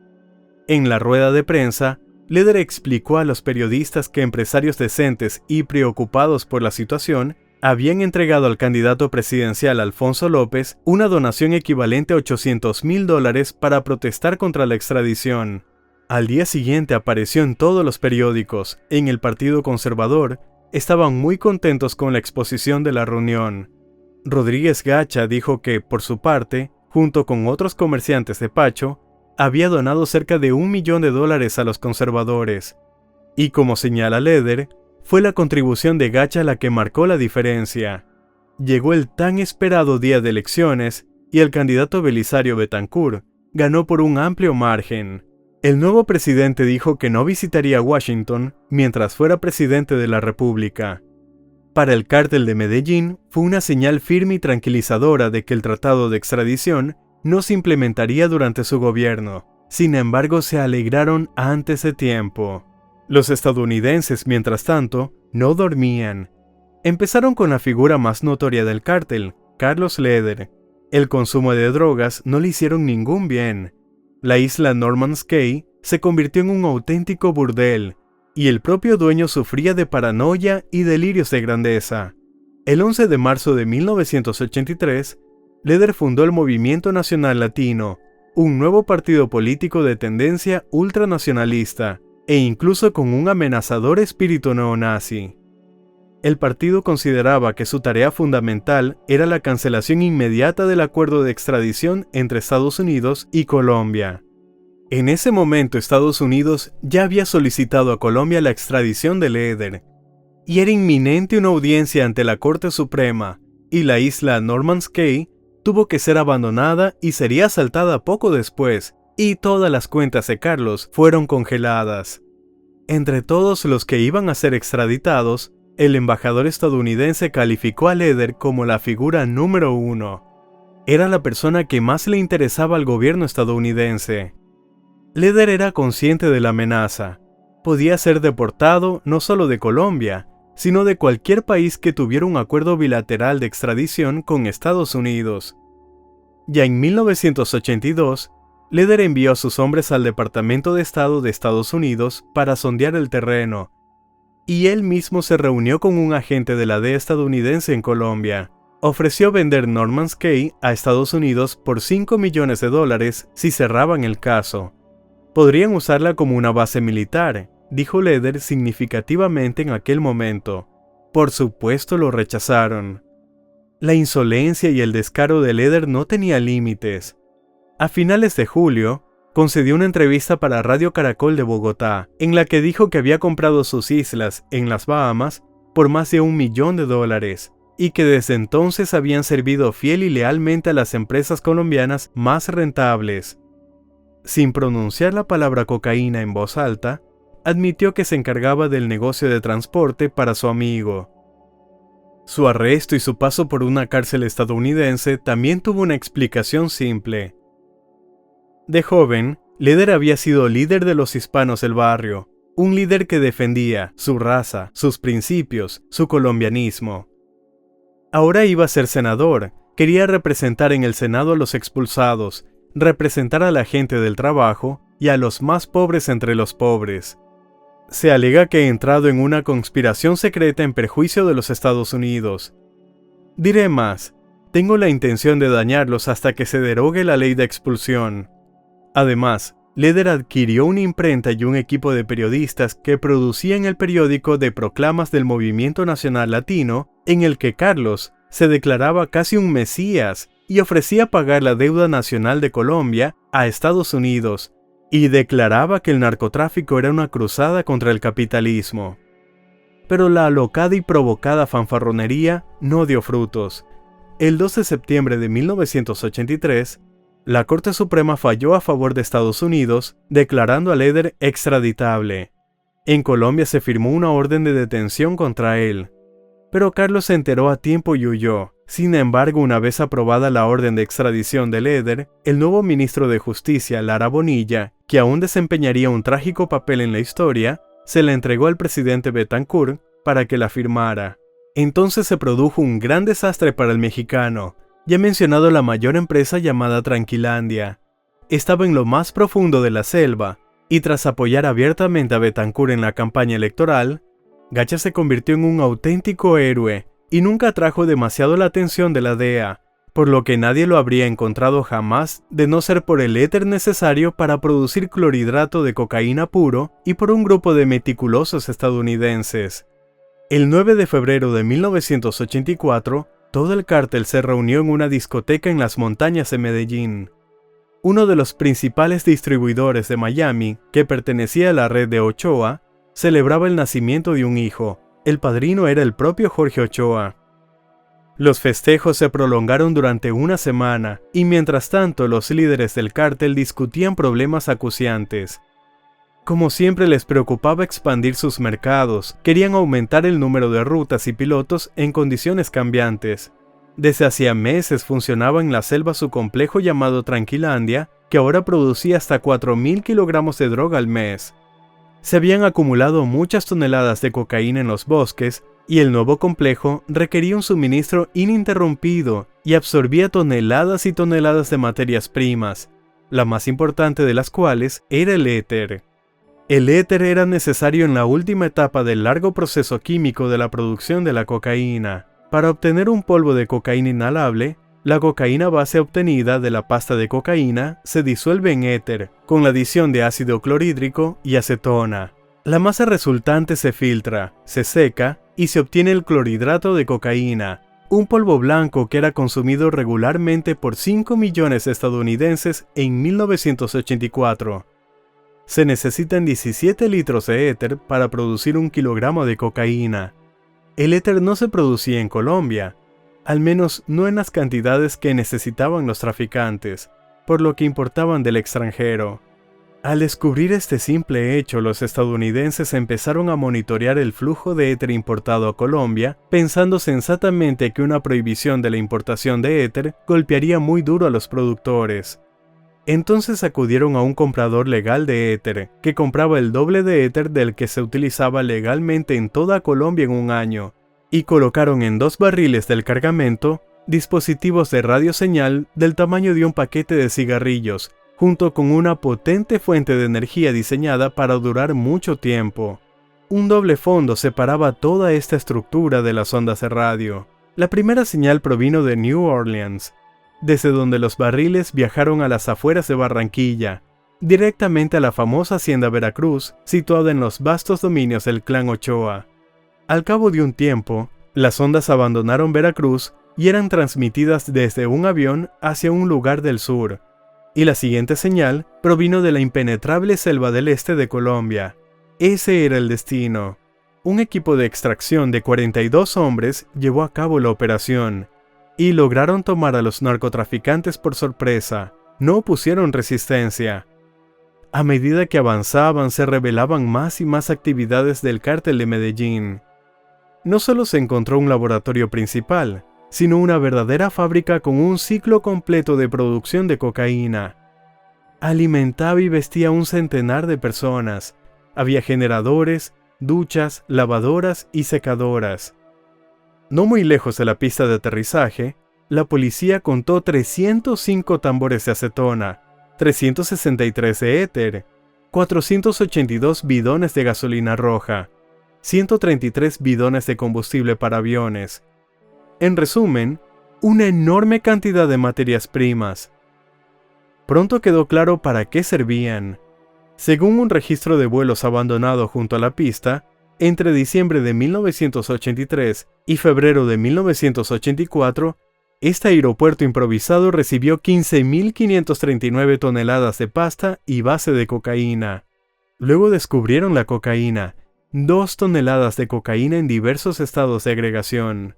En la rueda de prensa, Leder explicó a los periodistas que empresarios decentes y preocupados por la situación habían entregado al candidato presidencial Alfonso López una donación equivalente a $800,000 para protestar contra la extradición. Al día siguiente apareció en todos los periódicos. En el Partido Conservador estaban muy contentos con la exposición de la reunión. Rodríguez Gacha dijo que, por su parte, junto con otros comerciantes de Pacho, había donado cerca de $1 millón a los conservadores. Y como señala Leder, fue la contribución de Gacha la que marcó la diferencia. Llegó el tan esperado día de elecciones y el candidato Belisario Betancur ganó por un amplio margen. El nuevo presidente dijo que no visitaría Washington mientras fuera presidente de la República. Para el cártel de Medellín fue una señal firme y tranquilizadora de que el tratado de extradición no se implementaría durante su gobierno. Sin embargo, se alegraron antes de tiempo. Los estadounidenses, mientras tanto, no dormían. Empezaron con la figura más notoria del cártel, Carlos Leder. El consumo de drogas no le hicieron ningún bien. La isla Norman's Cay se convirtió en un auténtico burdel, y el propio dueño sufría de paranoia y delirios de grandeza. El 11 de marzo de 1983, Leder fundó el Movimiento Nacional Latino, un nuevo partido político de tendencia ultranacionalista, e incluso con un amenazador espíritu neonazi. El partido consideraba que su tarea fundamental era la cancelación inmediata del acuerdo de extradición entre Estados Unidos y Colombia. En ese momento Estados Unidos ya había solicitado a Colombia la extradición de Leder, y era inminente una audiencia ante la Corte Suprema, y la isla Norman's Cay tuvo que ser abandonada y sería asaltada poco después, y todas las cuentas de Carlos fueron congeladas. Entre todos los que iban a ser extraditados, el embajador estadounidense calificó a Leder como la figura número 1. Era la persona que más le interesaba al gobierno estadounidense. Leder era consciente de la amenaza. Podía ser deportado no solo de Colombia, sino de cualquier país que tuviera un acuerdo bilateral de extradición con Estados Unidos. Ya en 1982, Leder envió a sus hombres al Departamento de Estado de Estados Unidos para sondear el terreno, y él mismo se reunió con un agente de la DEA estadounidense en Colombia. Ofreció vender Norman's Cay a Estados Unidos por $5 millones si cerraban el caso. Podrían usarla como una base militar, dijo Leder significativamente en aquel momento. Por supuesto lo rechazaron. La insolencia y el descaro de Leder no tenía límites. A finales de julio, concedió una entrevista para Radio Caracol de Bogotá, en la que dijo que había comprado sus islas en las Bahamas por más de $1 millón, y que desde entonces habían servido fiel y lealmente a las empresas colombianas más rentables. Sin pronunciar la palabra cocaína en voz alta, admitió que se encargaba del negocio de transporte para su amigo. Su arresto y su paso por una cárcel estadounidense también tuvo una explicación simple. De joven, Leder había sido líder de los hispanos del barrio, un líder que defendía su raza, sus principios, su colombianismo. Ahora iba a ser senador, quería representar en el Senado a los expulsados, representar a la gente del trabajo y a los más pobres entre los pobres. Se alega que ha entrado en una conspiración secreta en perjuicio de los Estados Unidos. Diré más, tengo la intención de dañarlos hasta que se derogue la ley de expulsión. Además, Leder adquirió una imprenta y un equipo de periodistas que producían el periódico de proclamas del Movimiento Nacional Latino, en el que Carlos se declaraba casi un mesías y ofrecía pagar la deuda nacional de Colombia a Estados Unidos, y declaraba que el narcotráfico era una cruzada contra el capitalismo. Pero la alocada y provocada fanfarronería no dio frutos. El 2 de septiembre de 1983, la Corte Suprema falló a favor de Estados Unidos, declarando a Leder extraditable. En Colombia se firmó una orden de detención contra él. Pero Carlos se enteró a tiempo y huyó. Sin embargo, una vez aprobada la orden de extradición de Leder, el nuevo ministro de Justicia, Lara Bonilla, que aún desempeñaría un trágico papel en la historia, se la entregó al presidente Betancourt para que la firmara. Entonces se produjo un gran desastre para el mexicano. Ya he mencionado la mayor empresa llamada Tranquilandia. Estaba en lo más profundo de la selva, y tras apoyar abiertamente a Betancourt en la campaña electoral, Gacha se convirtió en un auténtico héroe y nunca atrajo demasiado la atención de la DEA, por lo que nadie lo habría encontrado jamás de no ser por el éter necesario para producir clorhidrato de cocaína puro y por un grupo de meticulosos estadounidenses. El 9 de febrero de 1984, todo el cártel se reunió en una discoteca en las montañas de Medellín. Uno de los principales distribuidores de Miami, que pertenecía a la red de Ochoa, celebraba el nacimiento de un hijo. El padrino era el propio Jorge Ochoa. Los festejos se prolongaron durante una semana, y mientras tanto los líderes del cártel discutían problemas acuciantes. Como siempre les preocupaba expandir sus mercados, querían aumentar el número de rutas y pilotos en condiciones cambiantes. Desde hacía meses funcionaba en la selva su complejo llamado Tranquilandia, que ahora producía hasta 4.000 kilogramos de droga al mes. Se habían acumulado muchas toneladas de cocaína en los bosques, y el nuevo complejo requería un suministro ininterrumpido y absorbía toneladas y toneladas de materias primas, la más importante de las cuales era el éter. El éter era necesario en la última etapa del largo proceso químico de la producción de la cocaína. Para obtener un polvo de cocaína inhalable, la cocaína base obtenida de la pasta de cocaína se disuelve en éter, con la adición de ácido clorhídrico y acetona. La masa resultante se filtra, se seca y se obtiene el clorhidrato de cocaína, un polvo blanco que era consumido regularmente por 5 millones de estadounidenses en 1984. Se necesitan 17 litros de éter para producir 1 kilogramo de cocaína. El éter no se producía en Colombia, al menos no en las cantidades que necesitaban los traficantes, por lo que importaban del extranjero. Al descubrir este simple hecho, los estadounidenses empezaron a monitorear el flujo de éter importado a Colombia, pensando sensatamente que una prohibición de la importación de éter golpearía muy duro a los productores. Entonces acudieron a un comprador legal de éter, que compraba el doble de éter del que se utilizaba legalmente en toda Colombia en un año, y colocaron en 2 barriles del cargamento dispositivos de radioseñal del tamaño de un paquete de cigarrillos, junto con una potente fuente de energía diseñada para durar mucho tiempo. Un doble fondo separaba toda esta estructura de las ondas de radio. La primera señal provino de New Orleans, desde donde los barriles viajaron a las afueras de Barranquilla, directamente a la famosa hacienda Veracruz, situada en los vastos dominios del clan Ochoa. Al cabo de un tiempo, las ondas abandonaron Veracruz y eran transmitidas desde un avión hacia un lugar del sur, y la siguiente señal provino de la impenetrable selva del este de Colombia. Ese era el destino. Un equipo de extracción de 42 hombres llevó a cabo la operación, y lograron tomar a los narcotraficantes por sorpresa. No opusieron resistencia. A medida que avanzaban, se revelaban más y más actividades del cártel de Medellín. No solo se encontró un laboratorio principal, sino una verdadera fábrica con un ciclo completo de producción de cocaína. Alimentaba y vestía a un centenar de personas. Había generadores, duchas, lavadoras y secadoras. No muy lejos de la pista de aterrizaje, la policía contó 305 tambores de acetona, 363 de éter, 482 bidones de gasolina roja, 133 bidones de combustible para aviones. En resumen, una enorme cantidad de materias primas. Pronto quedó claro para qué servían. Según un registro de vuelos abandonado junto a la pista, entre diciembre de 1983 y febrero de 1984, este aeropuerto improvisado recibió 15.539 toneladas de pasta y base de cocaína. Luego descubrieron la cocaína, 2 toneladas de cocaína en diversos estados de agregación.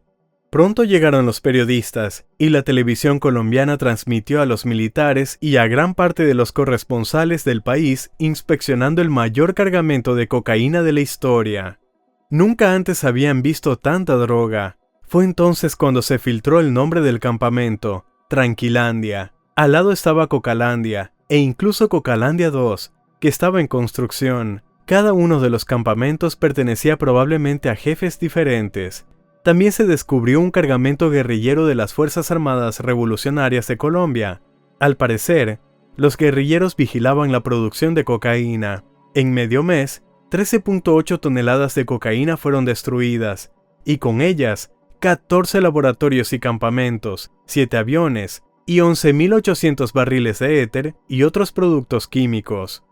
Pronto llegaron los periodistas, y la televisión colombiana transmitió a los militares y a gran parte de los corresponsales del país inspeccionando el mayor cargamento de cocaína de la historia. Nunca antes habían visto tanta droga. Fue entonces cuando se filtró el nombre del campamento, Tranquilandia. Al lado estaba Cocalandia, e incluso Cocalandia 2, que estaba en construcción. Cada uno de los campamentos pertenecía probablemente a jefes diferentes. También se descubrió un cargamento guerrillero de las Fuerzas Armadas Revolucionarias de Colombia. Al parecer, los guerrilleros vigilaban la producción de cocaína. En medio mes, 13.8 toneladas de cocaína fueron destruidas, y con ellas, 14 laboratorios y campamentos, 7 aviones y 11.800 barriles de éter y otros productos químicos.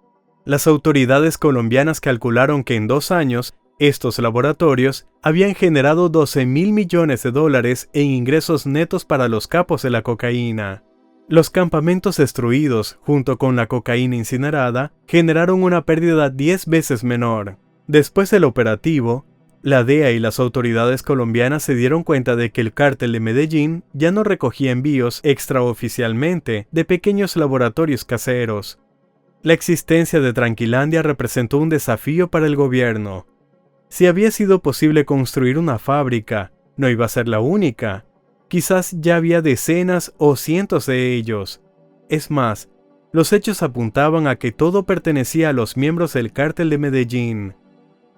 Las autoridades colombianas calcularon que en 2 años, estos laboratorios habían generado $12.000 millones en ingresos netos para los capos de la cocaína. Los campamentos destruidos, junto con la cocaína incinerada, generaron una pérdida 10 veces menor. Después del operativo, la DEA y las autoridades colombianas se dieron cuenta de que el cártel de Medellín ya no recogía envíos extraoficialmente de pequeños laboratorios caseros. La existencia de Tranquilandia representó un desafío para el gobierno. Si había sido posible construir una fábrica, no iba a ser la única. Quizás ya había decenas o cientos de ellos. Es más, los hechos apuntaban a que todo pertenecía a los miembros del cártel de Medellín.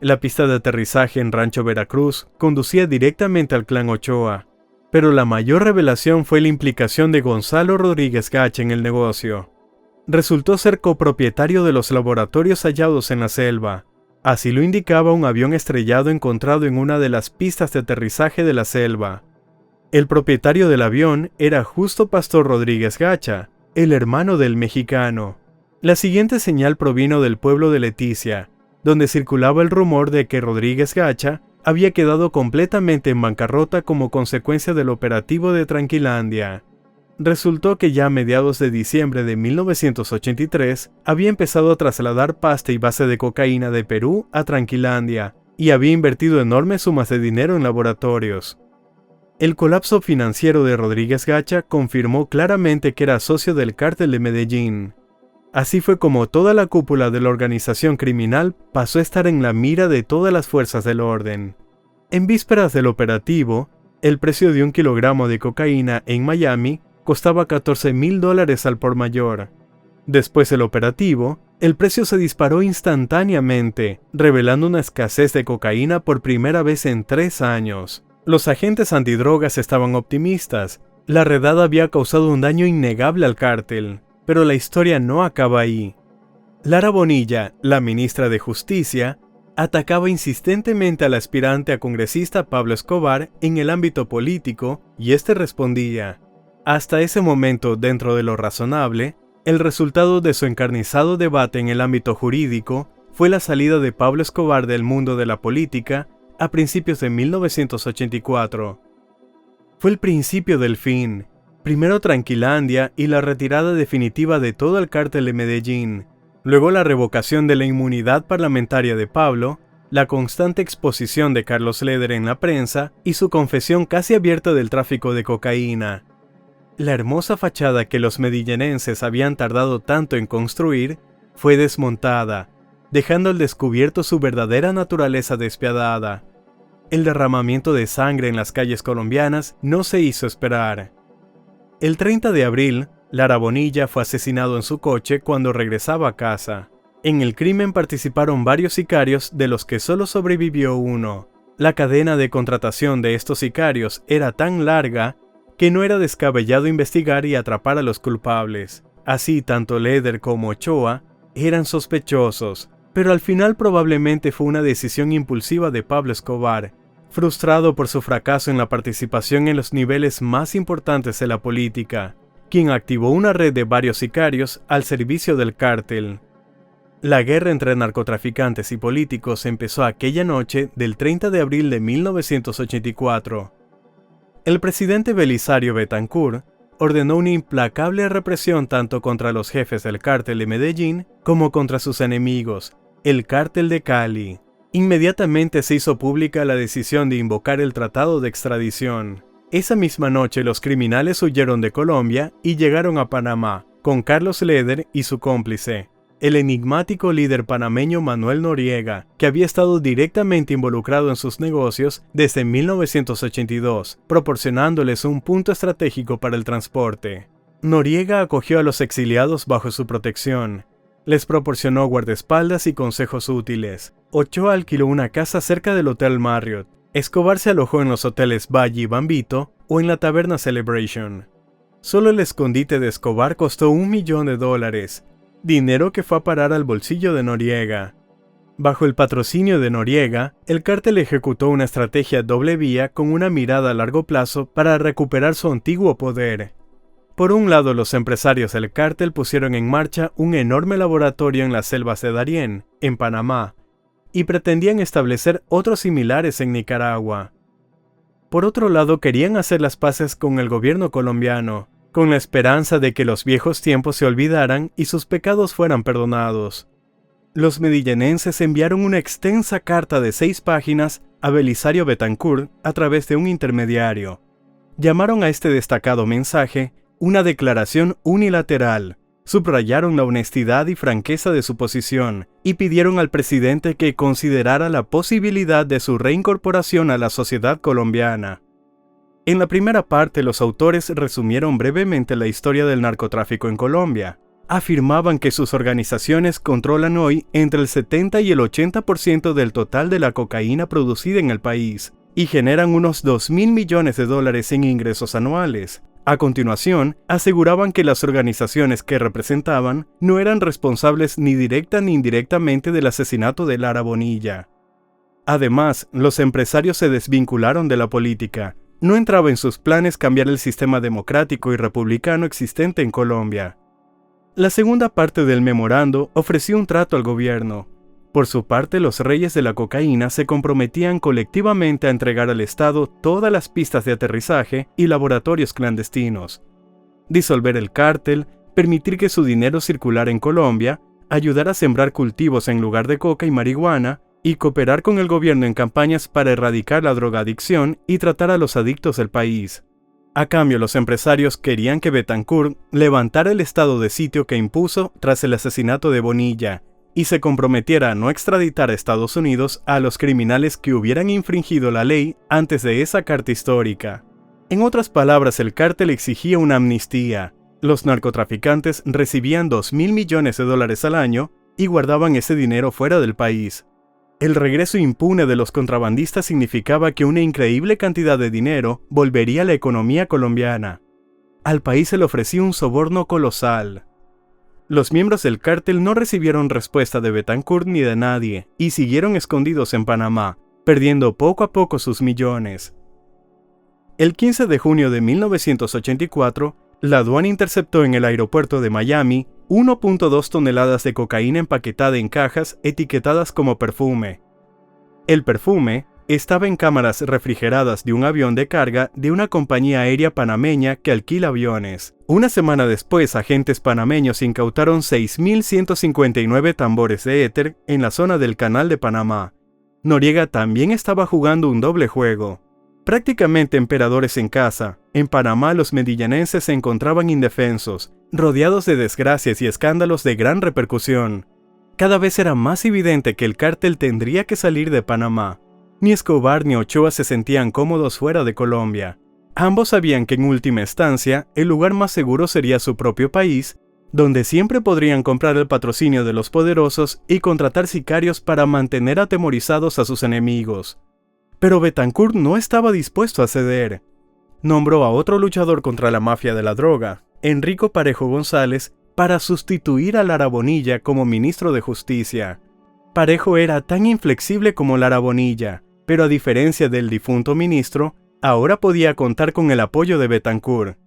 La pista de aterrizaje en Rancho Veracruz conducía directamente al clan Ochoa, pero la mayor revelación fue la implicación de Gonzalo Rodríguez Gacha en el negocio. Resultó ser copropietario de los laboratorios hallados en la selva. Así lo indicaba un avión estrellado encontrado en una de las pistas de aterrizaje de la selva. El propietario del avión era Justo Pastor Rodríguez Gacha, el hermano del mexicano. La siguiente señal provino del pueblo de Leticia, donde circulaba el rumor de que Rodríguez Gacha había quedado completamente en bancarrota como consecuencia del operativo de Tranquilandia. Resultó que ya a mediados de diciembre de 1983 había empezado a trasladar pasta y base de cocaína de Perú a Tranquilandia y había invertido enormes sumas de dinero en laboratorios. El colapso financiero de Rodríguez Gacha confirmó claramente que era socio del cártel de Medellín. Así fue como toda la cúpula de la organización criminal pasó a estar en la mira de todas las fuerzas del orden. En vísperas del operativo, el precio de 1 kilogramo de cocaína en Miami costaba $14.000 al por mayor. Después del operativo, el precio se disparó instantáneamente, revelando una escasez de cocaína por primera vez en 3 años. Los agentes antidrogas estaban optimistas. La redada había causado un daño innegable al cártel, pero la historia no acaba ahí. Lara Bonilla, la ministra de Justicia, atacaba insistentemente al aspirante a congresista Pablo Escobar en el ámbito político y este respondía. Hasta ese momento, dentro de lo razonable, el resultado de su encarnizado debate en el ámbito jurídico fue la salida de Pablo Escobar del mundo de la política a principios de 1984. Fue el principio del fin. Primero Tranquilandia y la retirada definitiva de todo el cártel de Medellín, luego la revocación de la inmunidad parlamentaria de Pablo, la constante exposición de Carlos Leder en la prensa y su confesión casi abierta del tráfico de cocaína. La hermosa fachada que los medillenenses habían tardado tanto en construir fue desmontada, dejando al descubierto su verdadera naturaleza despiadada. El derramamiento de sangre en las calles colombianas no se hizo esperar. El 30 de abril, Lara Bonilla fue asesinado en su coche cuando regresaba a casa. En el crimen participaron varios sicarios de los que solo sobrevivió uno. La cadena de contratación de estos sicarios era tan larga que no era descabellado investigar y atrapar a los culpables. Así, tanto Leder como Ochoa eran sospechosos, pero al final probablemente fue una decisión impulsiva de Pablo Escobar, frustrado por su fracaso en la participación en los niveles más importantes de la política, quien activó una red de varios sicarios al servicio del cártel. La guerra entre narcotraficantes y políticos empezó aquella noche del 30 de abril de 1984. El presidente Belisario Betancur ordenó una implacable represión tanto contra los jefes del cártel de Medellín como contra sus enemigos, el cártel de Cali. Inmediatamente se hizo pública la decisión de invocar el tratado de extradición. Esa misma noche los criminales huyeron de Colombia y llegaron a Panamá, con Carlos Leder y su cómplice, el enigmático líder panameño Manuel Noriega, que había estado directamente involucrado en sus negocios desde 1982, proporcionándoles un punto estratégico para el transporte. Noriega acogió a los exiliados bajo su protección. Les proporcionó guardaespaldas y consejos útiles. Ochoa alquiló una casa cerca del Hotel Marriott. Escobar se alojó en los hoteles Valle y Bambito o en la taberna Celebration. Solo el escondite de Escobar costó $1 millón, dinero que fue a parar al bolsillo de Noriega. Bajo el patrocinio de Noriega, el cártel ejecutó una estrategia doble vía con una mirada a largo plazo para recuperar su antiguo poder. Por un lado, los empresarios del cártel pusieron en marcha un enorme laboratorio en las selvas de Darién, en Panamá, y pretendían establecer otros similares en Nicaragua. Por otro lado, querían hacer las paces con el gobierno colombiano, con la esperanza de que los viejos tiempos se olvidaran y sus pecados fueran perdonados. Los medillenenses enviaron una extensa carta de 6 páginas a Belisario Betancourt a través de un intermediario. Llamaron a este destacado mensaje una declaración unilateral, subrayaron la honestidad y franqueza de su posición y pidieron al presidente que considerara la posibilidad de su reincorporación a la sociedad colombiana. En la primera parte, los autores resumieron brevemente la historia del narcotráfico en Colombia. Afirmaban que sus organizaciones controlan hoy entre el 70 y el 80% del total de la cocaína producida en el país y generan unos $2.000 millones en ingresos anuales. A continuación, aseguraban que las organizaciones que representaban no eran responsables ni directa ni indirectamente del asesinato de Lara Bonilla. Además, los empresarios se desvincularon de la política. No entraba en sus planes cambiar el sistema democrático y republicano existente en Colombia. La segunda parte del memorando ofreció un trato al gobierno. Por su parte, los reyes de la cocaína se comprometían colectivamente a entregar al Estado todas las pistas de aterrizaje y laboratorios clandestinos, disolver el cártel, permitir que su dinero circulara en Colombia, ayudar a sembrar cultivos en lugar de coca y marihuana, y cooperar con el gobierno en campañas para erradicar la drogadicción y tratar a los adictos del país. A cambio, los empresarios querían que Betancourt levantara el estado de sitio que impuso tras el asesinato de Bonilla y se comprometiera a no extraditar a Estados Unidos a los criminales que hubieran infringido la ley antes de esa carta histórica. En otras palabras, el cártel exigía una amnistía. Los narcotraficantes recibían $2.000 millones al año y guardaban ese dinero fuera del país. El regreso impune de los contrabandistas significaba que una increíble cantidad de dinero volvería a la economía colombiana. Al país se le ofrecía un soborno colosal. Los miembros del cártel no recibieron respuesta de Betancourt ni de nadie y siguieron escondidos en Panamá, perdiendo poco a poco sus millones. El 15 de junio de 1984, la aduana interceptó en el aeropuerto de Miami 1.2 toneladas de cocaína empaquetada en cajas etiquetadas como perfume. El perfume estaba en cámaras refrigeradas de un avión de carga de una compañía aérea panameña que alquila aviones. Una semana después, agentes panameños incautaron 6.159 tambores de éter en la zona del Canal de Panamá. Noriega también estaba jugando un doble juego. Prácticamente emperadores en casa, en Panamá los medillenenses se encontraban indefensos, rodeados de desgracias y escándalos de gran repercusión. Cada vez era más evidente que el cártel tendría que salir de Panamá. Ni Escobar ni Ochoa se sentían cómodos fuera de Colombia. Ambos sabían que en última instancia el lugar más seguro sería su propio país, donde siempre podrían comprar el patrocinio de los poderosos y contratar sicarios para mantener atemorizados a sus enemigos. Pero Betancourt no estaba dispuesto a ceder. Nombró a otro luchador contra la mafia de la droga, Enrico Parejo González, para sustituir a Lara Bonilla como ministro de Justicia. Parejo era tan inflexible como Lara Bonilla, pero a diferencia del difunto ministro, ahora podía contar con el apoyo de Betancourt.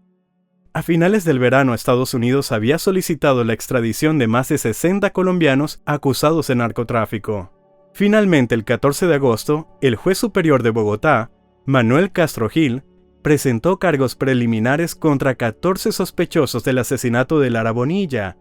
A finales del verano, Estados Unidos había solicitado la extradición de más de 60 colombianos acusados de narcotráfico. Finalmente, el 14 de agosto, el juez superior de Bogotá, Manuel Castro Gil, presentó cargos preliminares contra 14 sospechosos del asesinato de Lara Bonilla,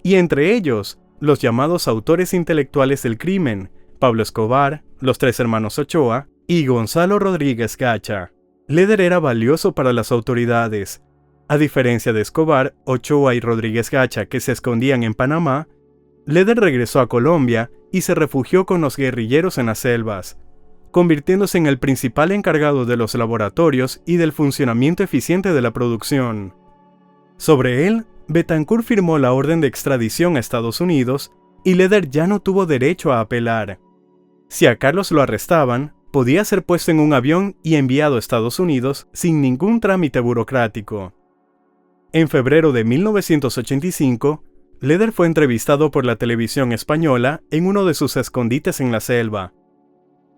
y entre ellos, los llamados autores intelectuales del crimen, Pablo Escobar, los 3 hermanos Ochoa y Gonzalo Rodríguez Gacha. Leder era valioso para las autoridades. A diferencia de Escobar, Ochoa y Rodríguez Gacha, que se escondían en Panamá, Leder regresó a Colombia y se refugió con los guerrilleros en las selvas, convirtiéndose en el principal encargado de los laboratorios y del funcionamiento eficiente de la producción. Sobre él Betancourt firmó la orden de extradición a Estados Unidos y Leder ya no tuvo derecho a apelar. Si a Carlos lo arrestaban, podía ser puesto en un avión y enviado a Estados Unidos sin ningún trámite burocrático. En febrero de 1985, Leder fue entrevistado por la televisión española en uno de sus escondites en la selva.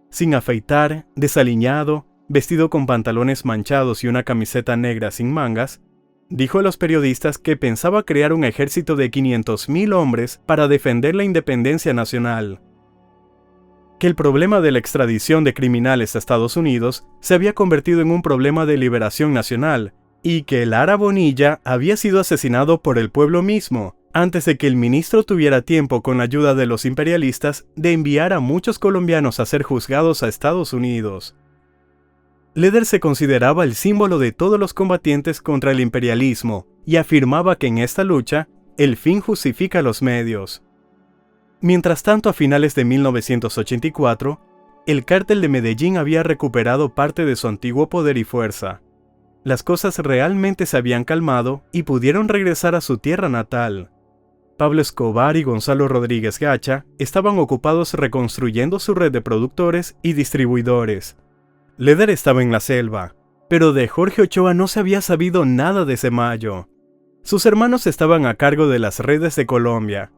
Sin afeitar, desaliñado, vestido con pantalones manchados y una camiseta negra sin mangas, dijo a los periodistas que pensaba crear un ejército de 500.000 hombres para defender la independencia nacional. Que el problema de la extradición de criminales a Estados Unidos se había convertido en un problema de liberación nacional y que Lara Bonilla había sido asesinado por el pueblo mismo, antes de que el ministro tuviera tiempo, con la ayuda de los imperialistas, de enviar a muchos colombianos a ser juzgados a Estados Unidos. Leder se consideraba el símbolo de todos los combatientes contra el imperialismo y afirmaba que en esta lucha, el fin justifica los medios. Mientras tanto, a finales de 1984, el cártel de Medellín había recuperado parte de su antiguo poder y fuerza. Las cosas realmente se habían calmado y pudieron regresar a su tierra natal. Pablo Escobar y Gonzalo Rodríguez Gacha estaban ocupados reconstruyendo su red de productores y distribuidores. Leder estaba en la selva, pero de Jorge Ochoa no se había sabido nada desde mayo. Sus hermanos estaban a cargo de las redes de Colombia,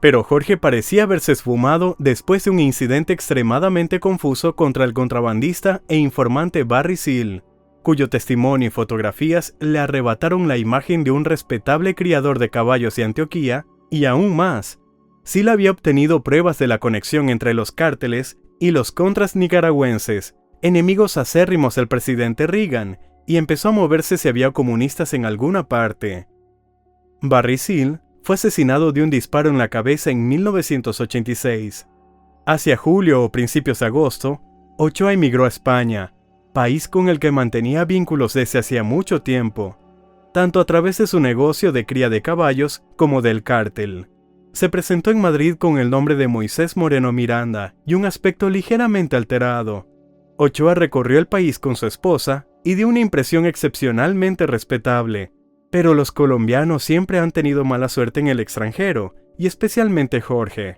pero Jorge parecía haberse esfumado después de un incidente extremadamente confuso contra el contrabandista e informante Barry Seal, cuyo testimonio y fotografías le arrebataron la imagen de un respetable criador de caballos de Antioquía, y aún más, Seal había obtenido pruebas de la conexión entre los cárteles y los contras nicaragüenses, enemigos acérrimos del presidente Reagan, y empezó a moverse si había comunistas en alguna parte. Barry Seal fue asesinado de un disparo en la cabeza en 1986. Hacia julio o principios de agosto, Ochoa emigró a España, país con el que mantenía vínculos desde hacía mucho tiempo, tanto a través de su negocio de cría de caballos como del cártel. Se presentó en Madrid con el nombre de Moisés Moreno Miranda y un aspecto ligeramente alterado. Ochoa recorrió el país con su esposa y dio una impresión excepcionalmente respetable, pero los colombianos siempre han tenido mala suerte en el extranjero, y especialmente Jorge.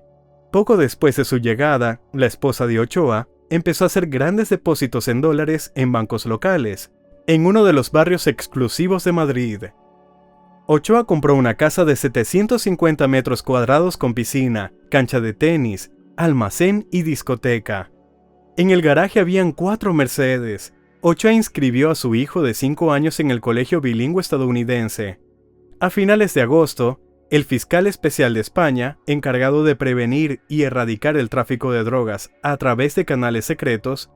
Poco después de su llegada, la esposa de Ochoa empezó a hacer grandes depósitos en dólares en bancos locales, en uno de los barrios exclusivos de Madrid. Ochoa compró una casa de 750 metros cuadrados con piscina, cancha de tenis, almacén y discoteca. En el garaje habían 4 Mercedes. Ochoa inscribió a su hijo de 5 años en el colegio bilingüe estadounidense. A finales de agosto, el fiscal especial de España, encargado de prevenir y erradicar el tráfico de drogas a través de canales secretos,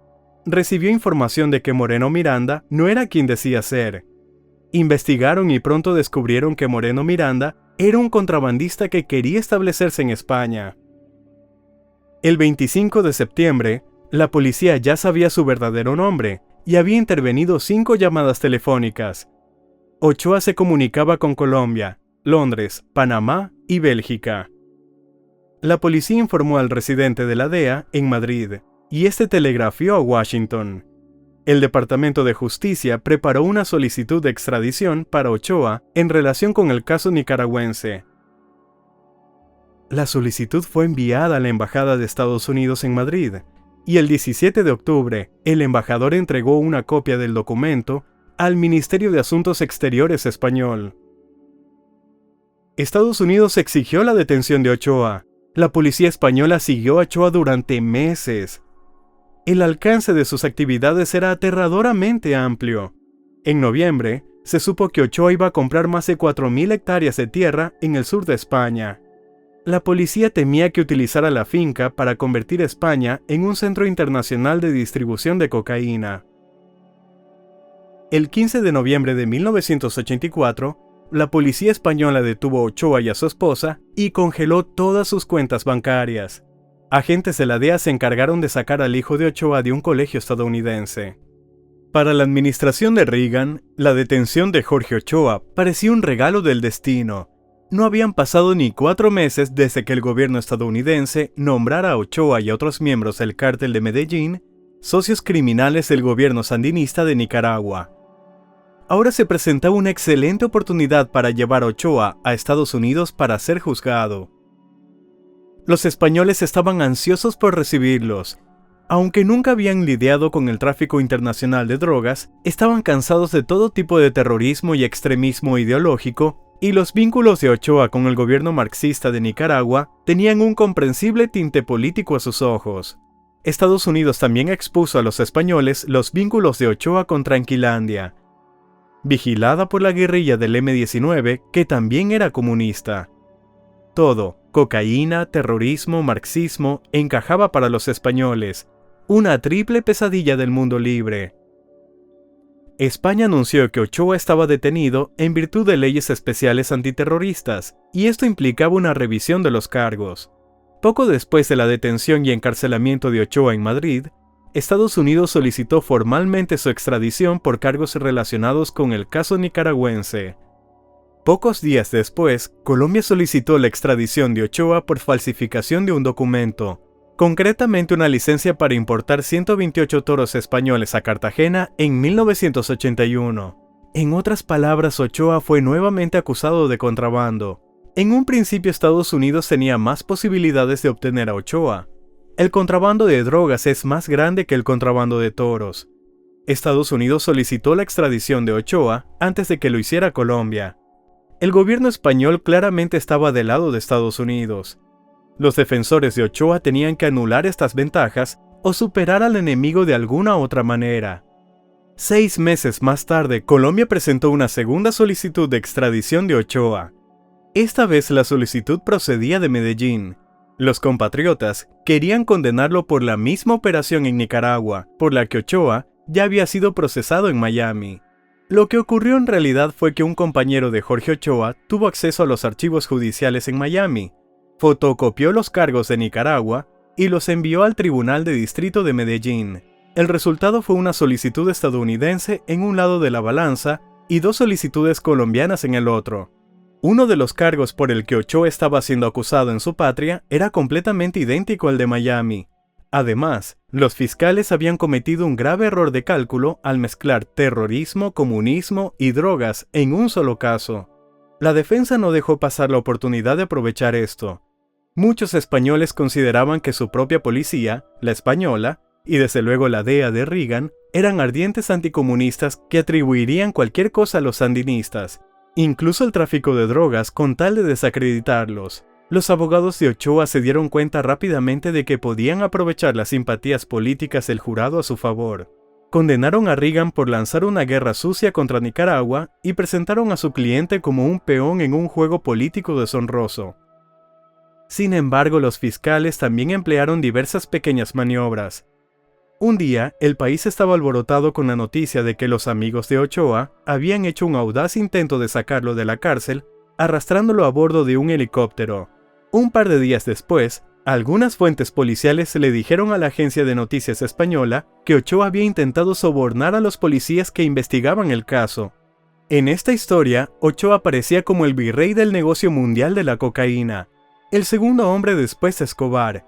recibió información de que Moreno Miranda no era quien decía ser. Investigaron y pronto descubrieron que Moreno Miranda era un contrabandista que quería establecerse en España. El 25 de septiembre, la policía ya sabía su verdadero nombre y había intervenido 5 llamadas telefónicas. Ochoa se comunicaba con Colombia, Londres, Panamá y Bélgica. La policía informó al residente de la DEA en Madrid, y este telegrafió a Washington. El Departamento de Justicia preparó una solicitud de extradición para Ochoa en relación con el caso nicaragüense. La solicitud fue enviada a la Embajada de Estados Unidos en Madrid, y el 17 de octubre, el embajador entregó una copia del documento al Ministerio de Asuntos Exteriores español. Estados Unidos exigió la detención de Ochoa. La policía española siguió a Ochoa durante meses. El alcance de sus actividades era aterradoramente amplio. En noviembre, se supo que Ochoa iba a comprar más de 4.000 hectáreas de tierra en el sur de España. La policía temía que utilizara la finca para convertir España en un centro internacional de distribución de cocaína. El 15 de noviembre de 1984, la policía española detuvo a Ochoa y a su esposa y congeló todas sus cuentas bancarias. Agentes de la DEA se encargaron de sacar al hijo de Ochoa de un colegio estadounidense. Para la administración de Reagan, la detención de Jorge Ochoa parecía un regalo del destino. No habían pasado ni 4 meses desde que el gobierno estadounidense nombrara a Ochoa y a otros miembros del cártel de Medellín socios criminales del gobierno sandinista de Nicaragua. ahora se presentaba una excelente oportunidad para llevar a Ochoa a Estados Unidos para ser juzgado. Los españoles estaban ansiosos por recibirlos. Aunque nunca habían lidiado con el tráfico internacional de drogas, estaban cansados de todo tipo de terrorismo y extremismo ideológico, y los vínculos de Ochoa con el gobierno marxista de Nicaragua tenían un comprensible tinte político a sus ojos. Estados Unidos también expuso a los españoles los vínculos de Ochoa con Tranquilandia, vigilada por la guerrilla del M-19, que también era comunista. Todo, cocaína, terrorismo, marxismo, encajaba para los españoles, una triple pesadilla del mundo libre. España anunció que Ochoa estaba detenido en virtud de leyes especiales antiterroristas, y esto implicaba una revisión de los cargos. Poco después de la detención y encarcelamiento de Ochoa en Madrid, Estados Unidos solicitó formalmente su extradición por cargos relacionados con el caso nicaragüense. Pocos días después, Colombia solicitó la extradición de Ochoa por falsificación de un documento, concretamente una licencia para importar 128 toros españoles a Cartagena en 1981. En otras palabras, Ochoa fue nuevamente acusado de contrabando. En un principio, Estados Unidos tenía más posibilidades de obtener a Ochoa. El contrabando de drogas es más grande que el contrabando de toros. Estados Unidos solicitó la extradición de Ochoa antes de que lo hiciera Colombia. El gobierno español claramente estaba del lado de Estados Unidos. Los defensores de Ochoa tenían que anular estas ventajas o superar al enemigo de alguna otra manera. 6 meses más tarde, Colombia presentó una segunda solicitud de extradición de Ochoa. Esta vez la solicitud procedía de Medellín. Los compatriotas querían condenarlo por la misma operación en Nicaragua, por la que Ochoa ya había sido procesado en Miami. Lo que ocurrió en realidad fue que un compañero de Jorge Ochoa tuvo acceso a los archivos judiciales en Miami, fotocopió los cargos de Nicaragua y los envió al Tribunal de Distrito de Medellín. El resultado fue una solicitud estadounidense en un lado de la balanza y 2 solicitudes colombianas en el otro. Uno de los cargos por el que Ochoa estaba siendo acusado en su patria era completamente idéntico al de Miami. Además, los fiscales habían cometido un grave error de cálculo al mezclar terrorismo, comunismo y drogas en un solo caso. La defensa no dejó pasar la oportunidad de aprovechar esto. Muchos españoles consideraban que su propia policía, la española, y desde luego la DEA de Reagan, eran ardientes anticomunistas que atribuirían cualquier cosa a los sandinistas, incluso el tráfico de drogas, con tal de desacreditarlos. Los abogados de Ochoa se dieron cuenta rápidamente de que podían aprovechar las simpatías políticas del jurado a su favor. Condenaron a Reagan por lanzar una guerra sucia contra Nicaragua y presentaron a su cliente como un peón en un juego político deshonroso. Sin embargo, los fiscales también emplearon diversas pequeñas maniobras. Un día, el país estaba alborotado con la noticia de que los amigos de Ochoa habían hecho un audaz intento de sacarlo de la cárcel, arrastrándolo a bordo de un helicóptero. Un par de días después, algunas fuentes policiales le dijeron a la agencia de noticias española que Ochoa había intentado sobornar a los policías que investigaban el caso. En esta historia, Ochoa aparecía como el virrey del negocio mundial de la cocaína, el segundo hombre después de Escobar,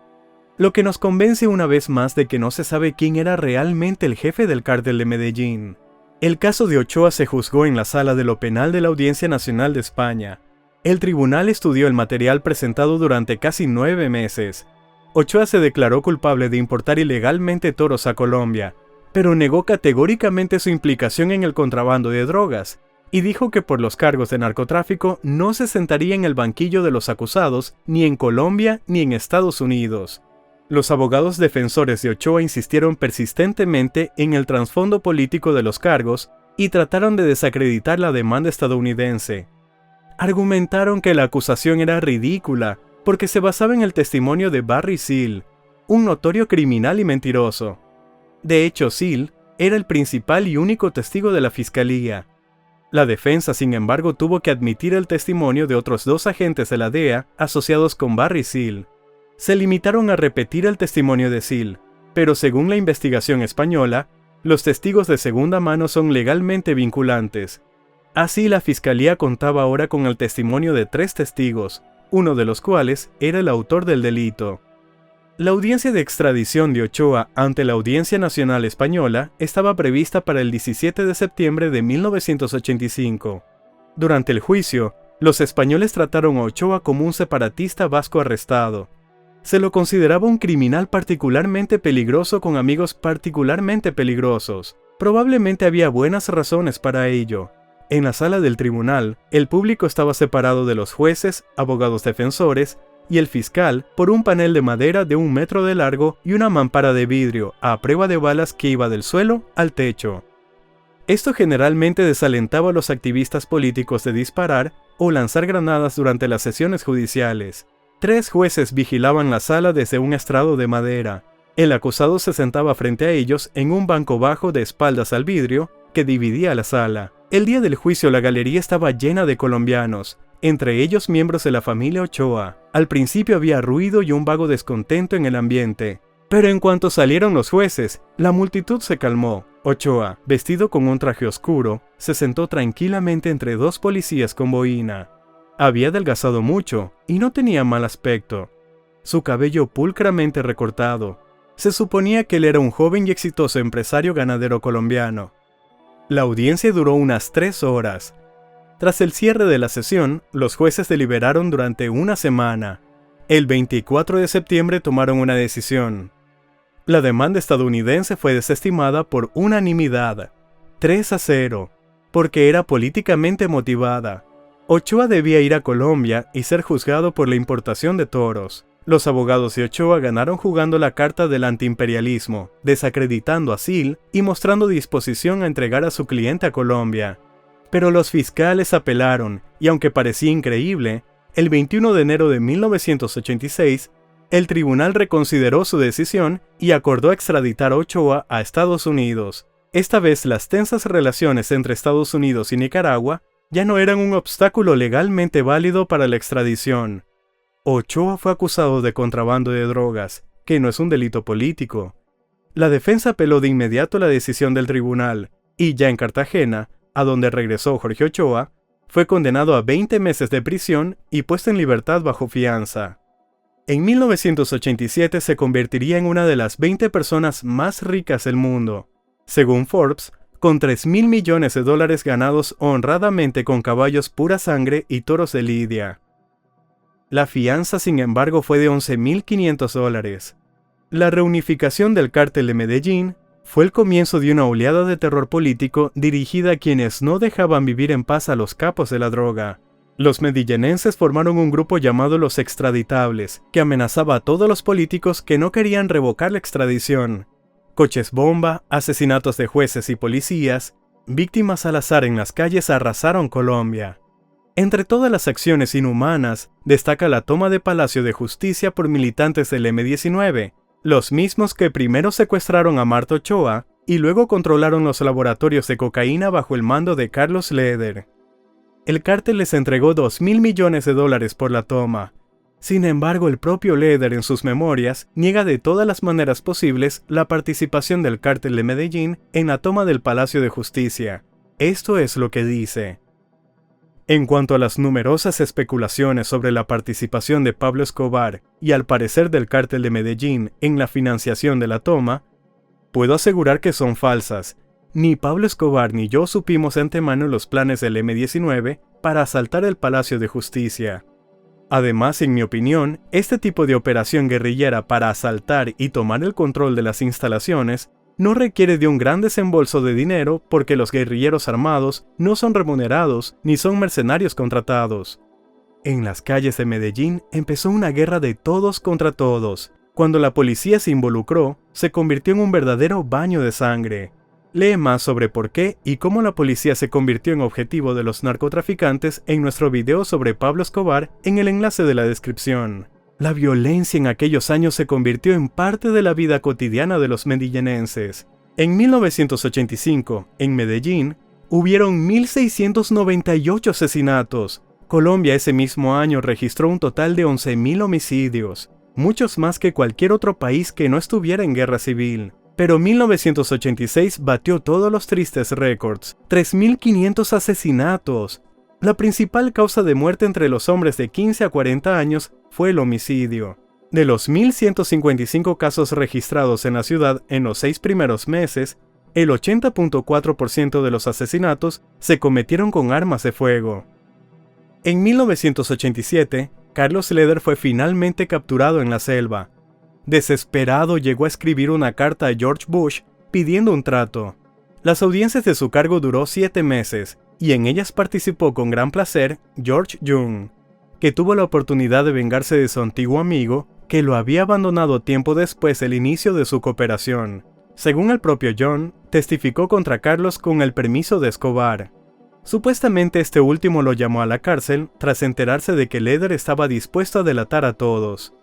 lo que nos convence una vez más de que no se sabe quién era realmente el jefe del cártel de Medellín. El caso de Ochoa se juzgó en la Sala de lo Penal de la Audiencia Nacional de España. El tribunal estudió el material presentado durante casi 9 meses. Ochoa se declaró culpable de importar ilegalmente toros a Colombia, pero negó categóricamente su implicación en el contrabando de drogas, y dijo que por los cargos de narcotráfico no se sentaría en el banquillo de los acusados ni en Colombia ni en Estados Unidos. Los abogados defensores de Ochoa insistieron persistentemente en el trasfondo político de los cargos y trataron de desacreditar la demanda estadounidense. Argumentaron que la acusación era ridícula porque se basaba en el testimonio de Barry Seal, un notorio criminal y mentiroso. De hecho, Seal era el principal y único testigo de la fiscalía. La defensa, sin embargo, tuvo que admitir el testimonio de otros 2 agentes de la DEA asociados con Barry Seal. Se limitaron a repetir el testimonio de Seal, pero según la investigación española, los testigos de segunda mano son legalmente vinculantes. Así, la fiscalía contaba ahora con el testimonio de 3 testigos, uno de los cuales era el autor del delito. La audiencia de extradición de Ochoa ante la Audiencia Nacional Española estaba prevista para el 17 de septiembre de 1985. Durante el juicio, los españoles trataron a Ochoa como un separatista vasco arrestado. Se lo consideraba un criminal particularmente peligroso con amigos particularmente peligrosos. Probablemente había buenas razones para ello. En la sala del tribunal, el público estaba separado de los jueces, abogados defensores y el fiscal por un panel de madera de 1 metro de largo y una mampara de vidrio a prueba de balas que iba del suelo al techo. Esto generalmente desalentaba a los activistas políticos de disparar o lanzar granadas durante las sesiones judiciales. 3 jueces vigilaban la sala desde un estrado de madera. El acusado se sentaba frente a ellos en un banco bajo de espaldas al vidrio que dividía la sala. El día del juicio la galería estaba llena de colombianos, entre ellos miembros de la familia Ochoa. Al principio había ruido y un vago descontento en el ambiente. Pero en cuanto salieron los jueces, la multitud se calmó. Ochoa, vestido con un traje oscuro, se sentó tranquilamente entre 2 policías con boina. Había adelgazado mucho y no tenía mal aspecto. Su cabello pulcramente recortado. Se suponía que él era un joven y exitoso empresario ganadero colombiano. La audiencia duró unas 3 horas. Tras el cierre de la sesión, los jueces deliberaron durante una semana. El 24 de septiembre tomaron una decisión. La demanda estadounidense fue desestimada por unanimidad, 3-0, porque era políticamente motivada. Ochoa debía ir a Colombia y ser juzgado por la importación de toros. Los abogados de Ochoa ganaron jugando la carta del antiimperialismo, desacreditando a Sil y mostrando disposición a entregar a su cliente a Colombia. Pero los fiscales apelaron, y aunque parecía increíble, el 21 de enero de 1986, el tribunal reconsideró su decisión y acordó extraditar a Ochoa a Estados Unidos. Esta vez las tensas relaciones entre Estados Unidos y Nicaragua ya no eran un obstáculo legalmente válido para la extradición. Ochoa fue acusado de contrabando de drogas, que no es un delito político. La defensa apeló de inmediato la decisión del tribunal, y ya en Cartagena, a donde regresó Jorge Ochoa, fue condenado a 20 meses de prisión y puesto en libertad bajo fianza. En 1987 se convertiría en una de las 20 personas más ricas del mundo, según Forbes, con $3.000 millones ganados honradamente con caballos pura sangre y toros de lidia. La fianza, sin embargo, fue de $11.500. La reunificación del cártel de Medellín fue el comienzo de una oleada de terror político dirigida a quienes no dejaban vivir en paz a los capos de la droga. Los medellínenses formaron un grupo llamado Los Extraditables, que amenazaba a todos los políticos que no querían revocar la extradición. Coches bomba, asesinatos de jueces y policías, víctimas al azar en las calles arrasaron Colombia. Entre todas las acciones inhumanas, destaca la toma de Palacio de Justicia por militantes del M-19, los mismos que primero secuestraron a Marta Ochoa y luego controlaron los laboratorios de cocaína bajo el mando de Carlos Leder. El cártel les entregó $2.000 millones por la toma. Sin embargo, el propio Leder en sus memorias niega de todas las maneras posibles la participación del cártel de Medellín en la toma del Palacio de Justicia. Esto es lo que dice. En cuanto a las numerosas especulaciones sobre la participación de Pablo Escobar y al parecer del cártel de Medellín en la financiación de la toma, puedo asegurar que son falsas. Ni Pablo Escobar ni yo supimos de antemano los planes del M-19 para asaltar el Palacio de Justicia. Además, en mi opinión, este tipo de operación guerrillera para asaltar y tomar el control de las instalaciones no requiere de un gran desembolso de dinero porque los guerrilleros armados no son remunerados ni son mercenarios contratados. En las calles de Medellín empezó una guerra de todos contra todos. Cuando la policía se involucró, se convirtió en un verdadero baño de sangre. Lee más sobre por qué y cómo la policía se convirtió en objetivo de los narcotraficantes en nuestro video sobre Pablo Escobar en el enlace de la descripción. La violencia en aquellos años se convirtió en parte de la vida cotidiana de los medellínenses. En 1985, en Medellín, hubieron 1.698 asesinatos. Colombia ese mismo año registró un total de 11.000 homicidios, muchos más que cualquier otro país que no estuviera en guerra civil. Pero 1986 batió todos los tristes récords, 3.500 asesinatos. La principal causa de muerte entre los hombres de 15 a 40 años fue el homicidio. De los 1.155 casos registrados en la ciudad en los 6 primeros meses, el 80.4% de los asesinatos se cometieron con armas de fuego. En 1987, Carlos Leder fue finalmente capturado en la selva. Desesperado, llegó a escribir una carta a George Bush pidiendo un trato. Las audiencias de su cargo duró 7 meses, y en ellas participó con gran placer George Young, que tuvo la oportunidad de vengarse de su antiguo amigo, que lo había abandonado tiempo después del inicio de su cooperación. Según el propio Young, testificó contra Carlos con el permiso de Escobar. Supuestamente este último lo llamó a la cárcel tras enterarse de que Leder estaba dispuesto a delatar a todos.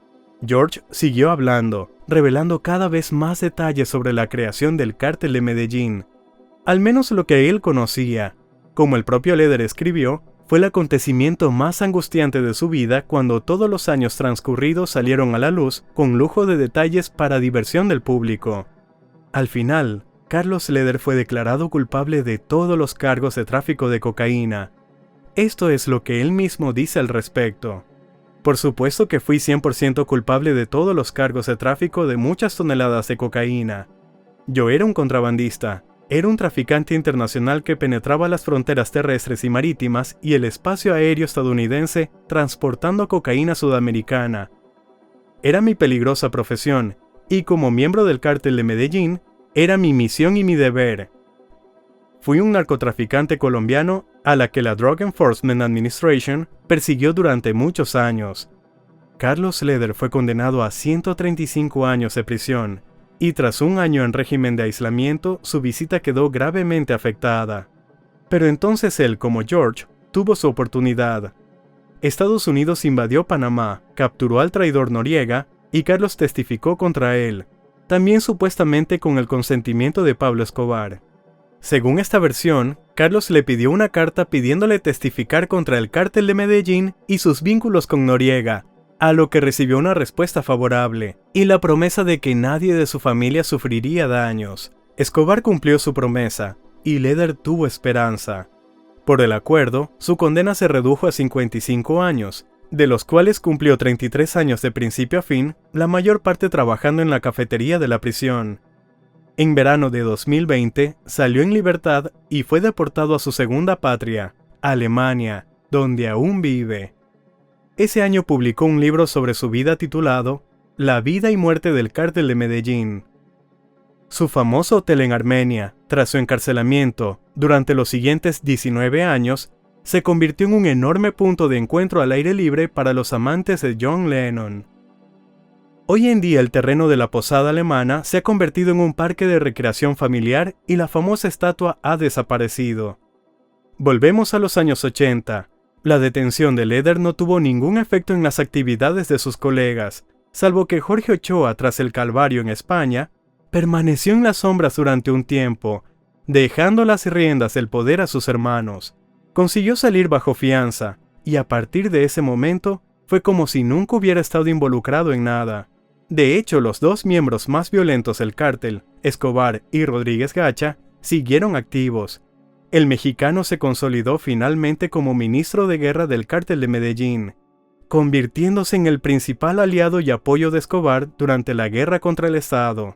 George siguió hablando, revelando cada vez más detalles sobre la creación del cártel de Medellín, al menos lo que él conocía. Como el propio Leder escribió, fue el acontecimiento más angustiante de su vida cuando todos los años transcurridos salieron a la luz con lujo de detalles para diversión del público. Al final, Carlos Leder fue declarado culpable de todos los cargos de tráfico de cocaína. Esto es lo que él mismo dice al respecto. Por supuesto que fui 100% culpable de todos los cargos de tráfico de muchas toneladas de cocaína. Yo era un contrabandista, era un traficante internacional que penetraba las fronteras terrestres y marítimas y el espacio aéreo estadounidense transportando cocaína sudamericana. Era mi peligrosa profesión, y como miembro del cártel de Medellín, era mi misión y mi deber. Fui un narcotraficante colombiano a la que la Drug Enforcement Administration persiguió durante muchos años. Carlos Leder fue condenado a 135 años de prisión, y tras un año en régimen de aislamiento, su visita quedó gravemente afectada. Pero entonces él, como George, tuvo su oportunidad. Estados Unidos invadió Panamá, capturó al traidor Noriega, y Carlos testificó contra él, también supuestamente con el consentimiento de Pablo Escobar. Según esta versión, Carlos le pidió una carta pidiéndole testificar contra el cártel de Medellín y sus vínculos con Noriega, a lo que recibió una respuesta favorable, y la promesa de que nadie de su familia sufriría daños. Escobar cumplió su promesa, y Leder tuvo esperanza. Por el acuerdo, su condena se redujo a 55 años, de los cuales cumplió 33 años de principio a fin, la mayor parte trabajando en la cafetería de la prisión. En verano de 2020, salió en libertad y fue deportado a su segunda patria, Alemania, donde aún vive. Ese año publicó un libro sobre su vida titulado La vida y muerte del cártel de Medellín. Su famoso hotel en Armenia, tras su encarcelamiento, durante los siguientes 19 años, se convirtió en un enorme punto de encuentro al aire libre para los amantes de John Lennon. Hoy en día el terreno de la posada alemana se ha convertido en un parque de recreación familiar y la famosa estatua ha desaparecido. Volvemos a los años 80. La detención de Leder no tuvo ningún efecto en las actividades de sus colegas, salvo que Jorge Ochoa, tras el calvario en España, permaneció en las sombras durante un tiempo, dejando las riendas del poder a sus hermanos. Consiguió salir bajo fianza, y a partir de ese momento fue como si nunca hubiera estado involucrado en nada. De hecho, los dos miembros más violentos del cártel, Escobar y Rodríguez Gacha, siguieron activos. El mexicano se consolidó finalmente como ministro de guerra del cártel de Medellín, convirtiéndose en el principal aliado y apoyo de Escobar durante la guerra contra el Estado.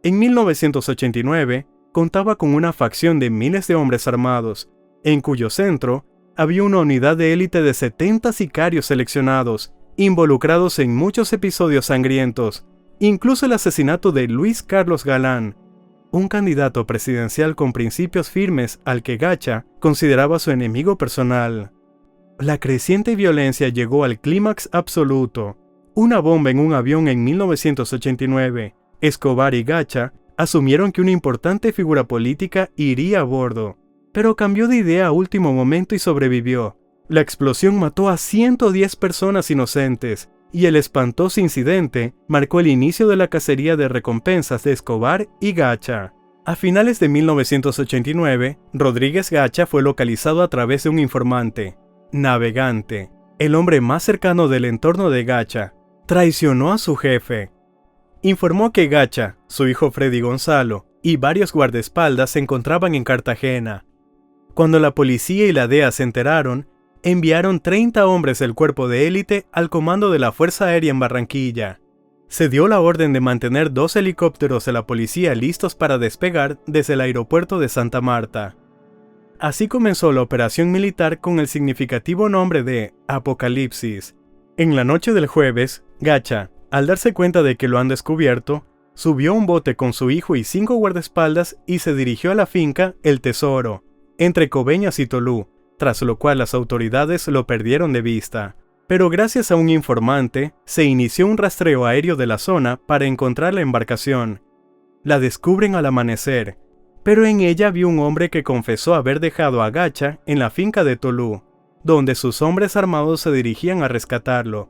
En 1989, contaba con una facción de miles de hombres armados, en cuyo centro había una unidad de élite de 70 sicarios seleccionados, involucrados en muchos episodios sangrientos, incluso el asesinato de Luis Carlos Galán, un candidato presidencial con principios firmes al que Gacha consideraba su enemigo personal. La creciente violencia llegó al clímax absoluto. Una bomba en un avión en 1989. Escobar y Gacha asumieron que una importante figura política iría a bordo, pero cambió de idea a último momento y sobrevivió. La explosión mató a 110 personas inocentes, y el espantoso incidente marcó el inicio de la cacería de recompensas de Escobar y Gacha. A finales de 1989, Rodríguez Gacha fue localizado a través de un informante, Navegante, el hombre más cercano del entorno de Gacha. Traicionó a su jefe. Informó que Gacha, su hijo Freddy Gonzalo y varios guardaespaldas se encontraban en Cartagena. Cuando la policía y la DEA se enteraron, enviaron 30 hombres del cuerpo de élite al comando de la Fuerza Aérea en Barranquilla. Se dio la orden de mantener 2 helicópteros de la policía listos para despegar desde el aeropuerto de Santa Marta. Así comenzó la operación militar con el significativo nombre de Apocalipsis. En la noche del jueves, Gacha, al darse cuenta de que lo han descubierto, subió a un bote con su hijo y 5 guardaespaldas y se dirigió a la finca El Tesoro, entre Coveñas y Tolú, tras lo cual las autoridades lo perdieron de vista. Pero gracias a un informante, se inició un rastreo aéreo de la zona para encontrar la embarcación. La descubren al amanecer, pero en ella vio un hombre que confesó haber dejado a Gacha en la finca de Tolú, donde sus hombres armados se dirigían a rescatarlo.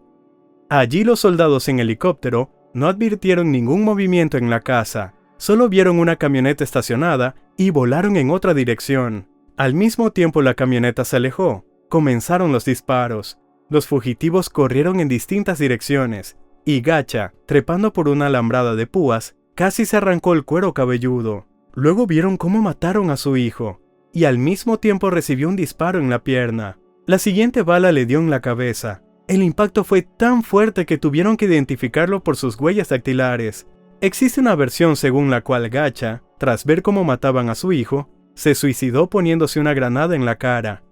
Allí los soldados en helicóptero no advirtieron ningún movimiento en la casa, solo vieron una camioneta estacionada y volaron en otra dirección. Al mismo tiempo la camioneta se alejó, comenzaron los disparos. Los fugitivos corrieron en distintas direcciones, y Gacha, trepando por una alambrada de púas, casi se arrancó el cuero cabelludo. Luego vieron cómo mataron a su hijo, y al mismo tiempo recibió un disparo en la pierna. La siguiente bala le dio en la cabeza. El impacto fue tan fuerte que tuvieron que identificarlo por sus huellas dactilares. Existe una versión según la cual Gacha, tras ver cómo mataban a su hijo, se suicidó poniéndose una granada en la cara.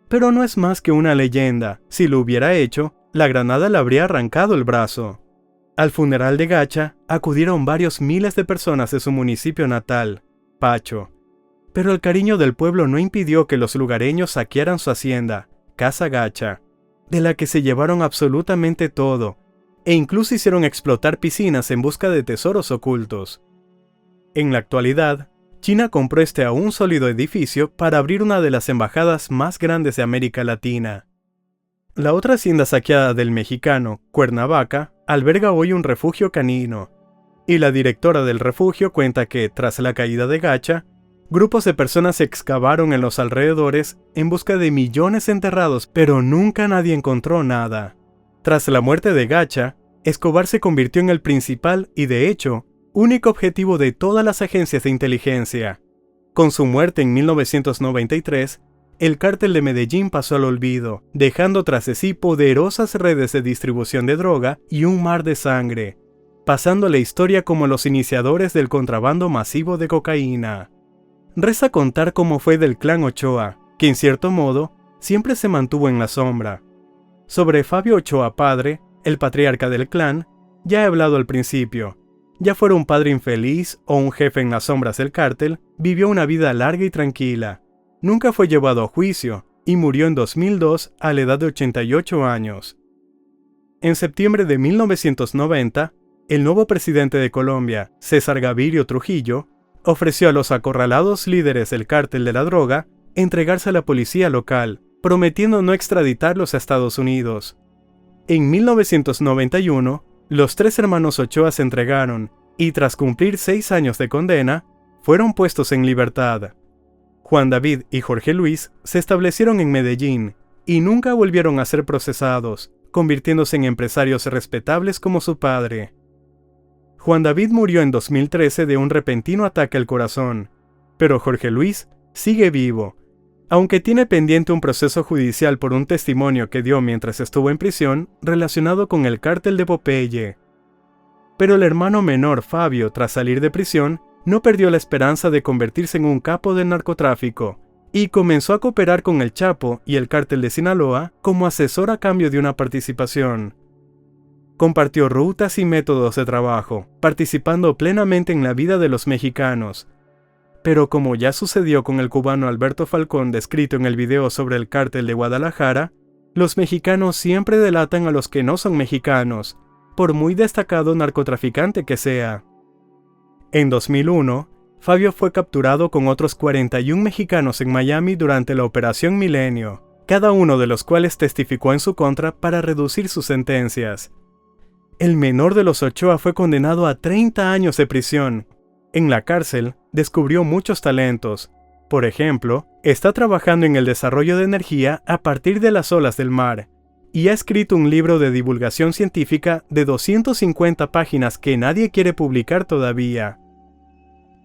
Pero no es más que una leyenda. Si lo hubiera hecho, la granada le habría arrancado el brazo. Al funeral de Gacha acudieron varios miles de personas de su municipio natal, Pacho. Pero el cariño del pueblo no impidió que los lugareños saquearan su hacienda, Casa Gacha, de la que se llevaron absolutamente todo, e incluso hicieron explotar piscinas en busca de tesoros ocultos. En la actualidad, China compró este aún sólido edificio para abrir una de las embajadas más grandes de América Latina. La otra hacienda saqueada del mexicano, Cuernavaca, alberga hoy un refugio canino, y la directora del refugio cuenta que, tras la caída de Gacha, grupos de personas excavaron en los alrededores en busca de millones enterrados, pero nunca nadie encontró nada. Tras la muerte de Gacha, Escobar se convirtió en el principal y, de hecho, único objetivo de todas las agencias de inteligencia. Con su muerte en 1993, el cártel de Medellín pasó al olvido, dejando tras de sí poderosas redes de distribución de droga y un mar de sangre, pasando a la historia como los iniciadores del contrabando masivo de cocaína. Resta contar cómo fue del clan Ochoa, que en cierto modo siempre se mantuvo en la sombra. Sobre Fabio Ochoa padre, el patriarca del clan, ya he hablado al principio. Ya fuera un padre infeliz o un jefe en las sombras del cártel, vivió una vida larga y tranquila. Nunca fue llevado a juicio y murió en 2002 a la edad de 88 años. En septiembre de 1990, el nuevo presidente de Colombia, César Gavirio Trujillo, ofreció a los acorralados líderes del cártel de la droga entregarse a la policía local, prometiendo no extraditarlos a Estados Unidos. En 1991, los 3 hermanos Ochoa se entregaron y, tras cumplir 6 años de condena, fueron puestos en libertad. Juan David y Jorge Luis se establecieron en Medellín y nunca volvieron a ser procesados, convirtiéndose en empresarios respetables como su padre. Juan David murió en 2013 de un repentino ataque al corazón, pero Jorge Luis sigue vivo, aunque tiene pendiente un proceso judicial por un testimonio que dio mientras estuvo en prisión relacionado con el cártel de Popeye. Pero el hermano menor Fabio, tras salir de prisión, no perdió la esperanza de convertirse en un capo del narcotráfico, y comenzó a cooperar con el Chapo y el cártel de Sinaloa como asesor a cambio de una participación. Compartió rutas y métodos de trabajo, participando plenamente en la vida de los mexicanos. Pero como ya sucedió con el cubano Alberto Falcón descrito en el video sobre el cártel de Guadalajara, los mexicanos siempre delatan a los que no son mexicanos, por muy destacado narcotraficante que sea. En 2001, Fabio fue capturado con otros 41 mexicanos en Miami durante la Operación Milenio, cada uno de los cuales testificó en su contra para reducir sus sentencias. El menor de los Ochoa fue condenado a 30 años de prisión. En la cárcel, descubrió muchos talentos. Por ejemplo, está trabajando en el desarrollo de energía a partir de las olas del mar, y ha escrito un libro de divulgación científica de 250 páginas que nadie quiere publicar todavía.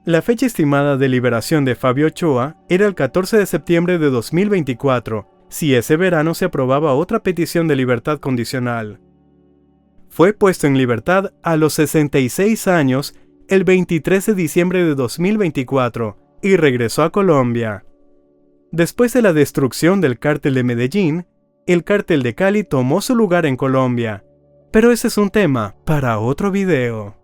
La fecha estimada de liberación de Fabio Ochoa era el 14 de septiembre de 2024, si ese verano se aprobaba otra petición de libertad condicional. Fue puesto en libertad a los 66 años el 23 de diciembre de 2024 y regresó a Colombia. Después de la destrucción del cártel de Medellín, el cártel de Cali tomó su lugar en Colombia. Pero ese es un tema para otro video.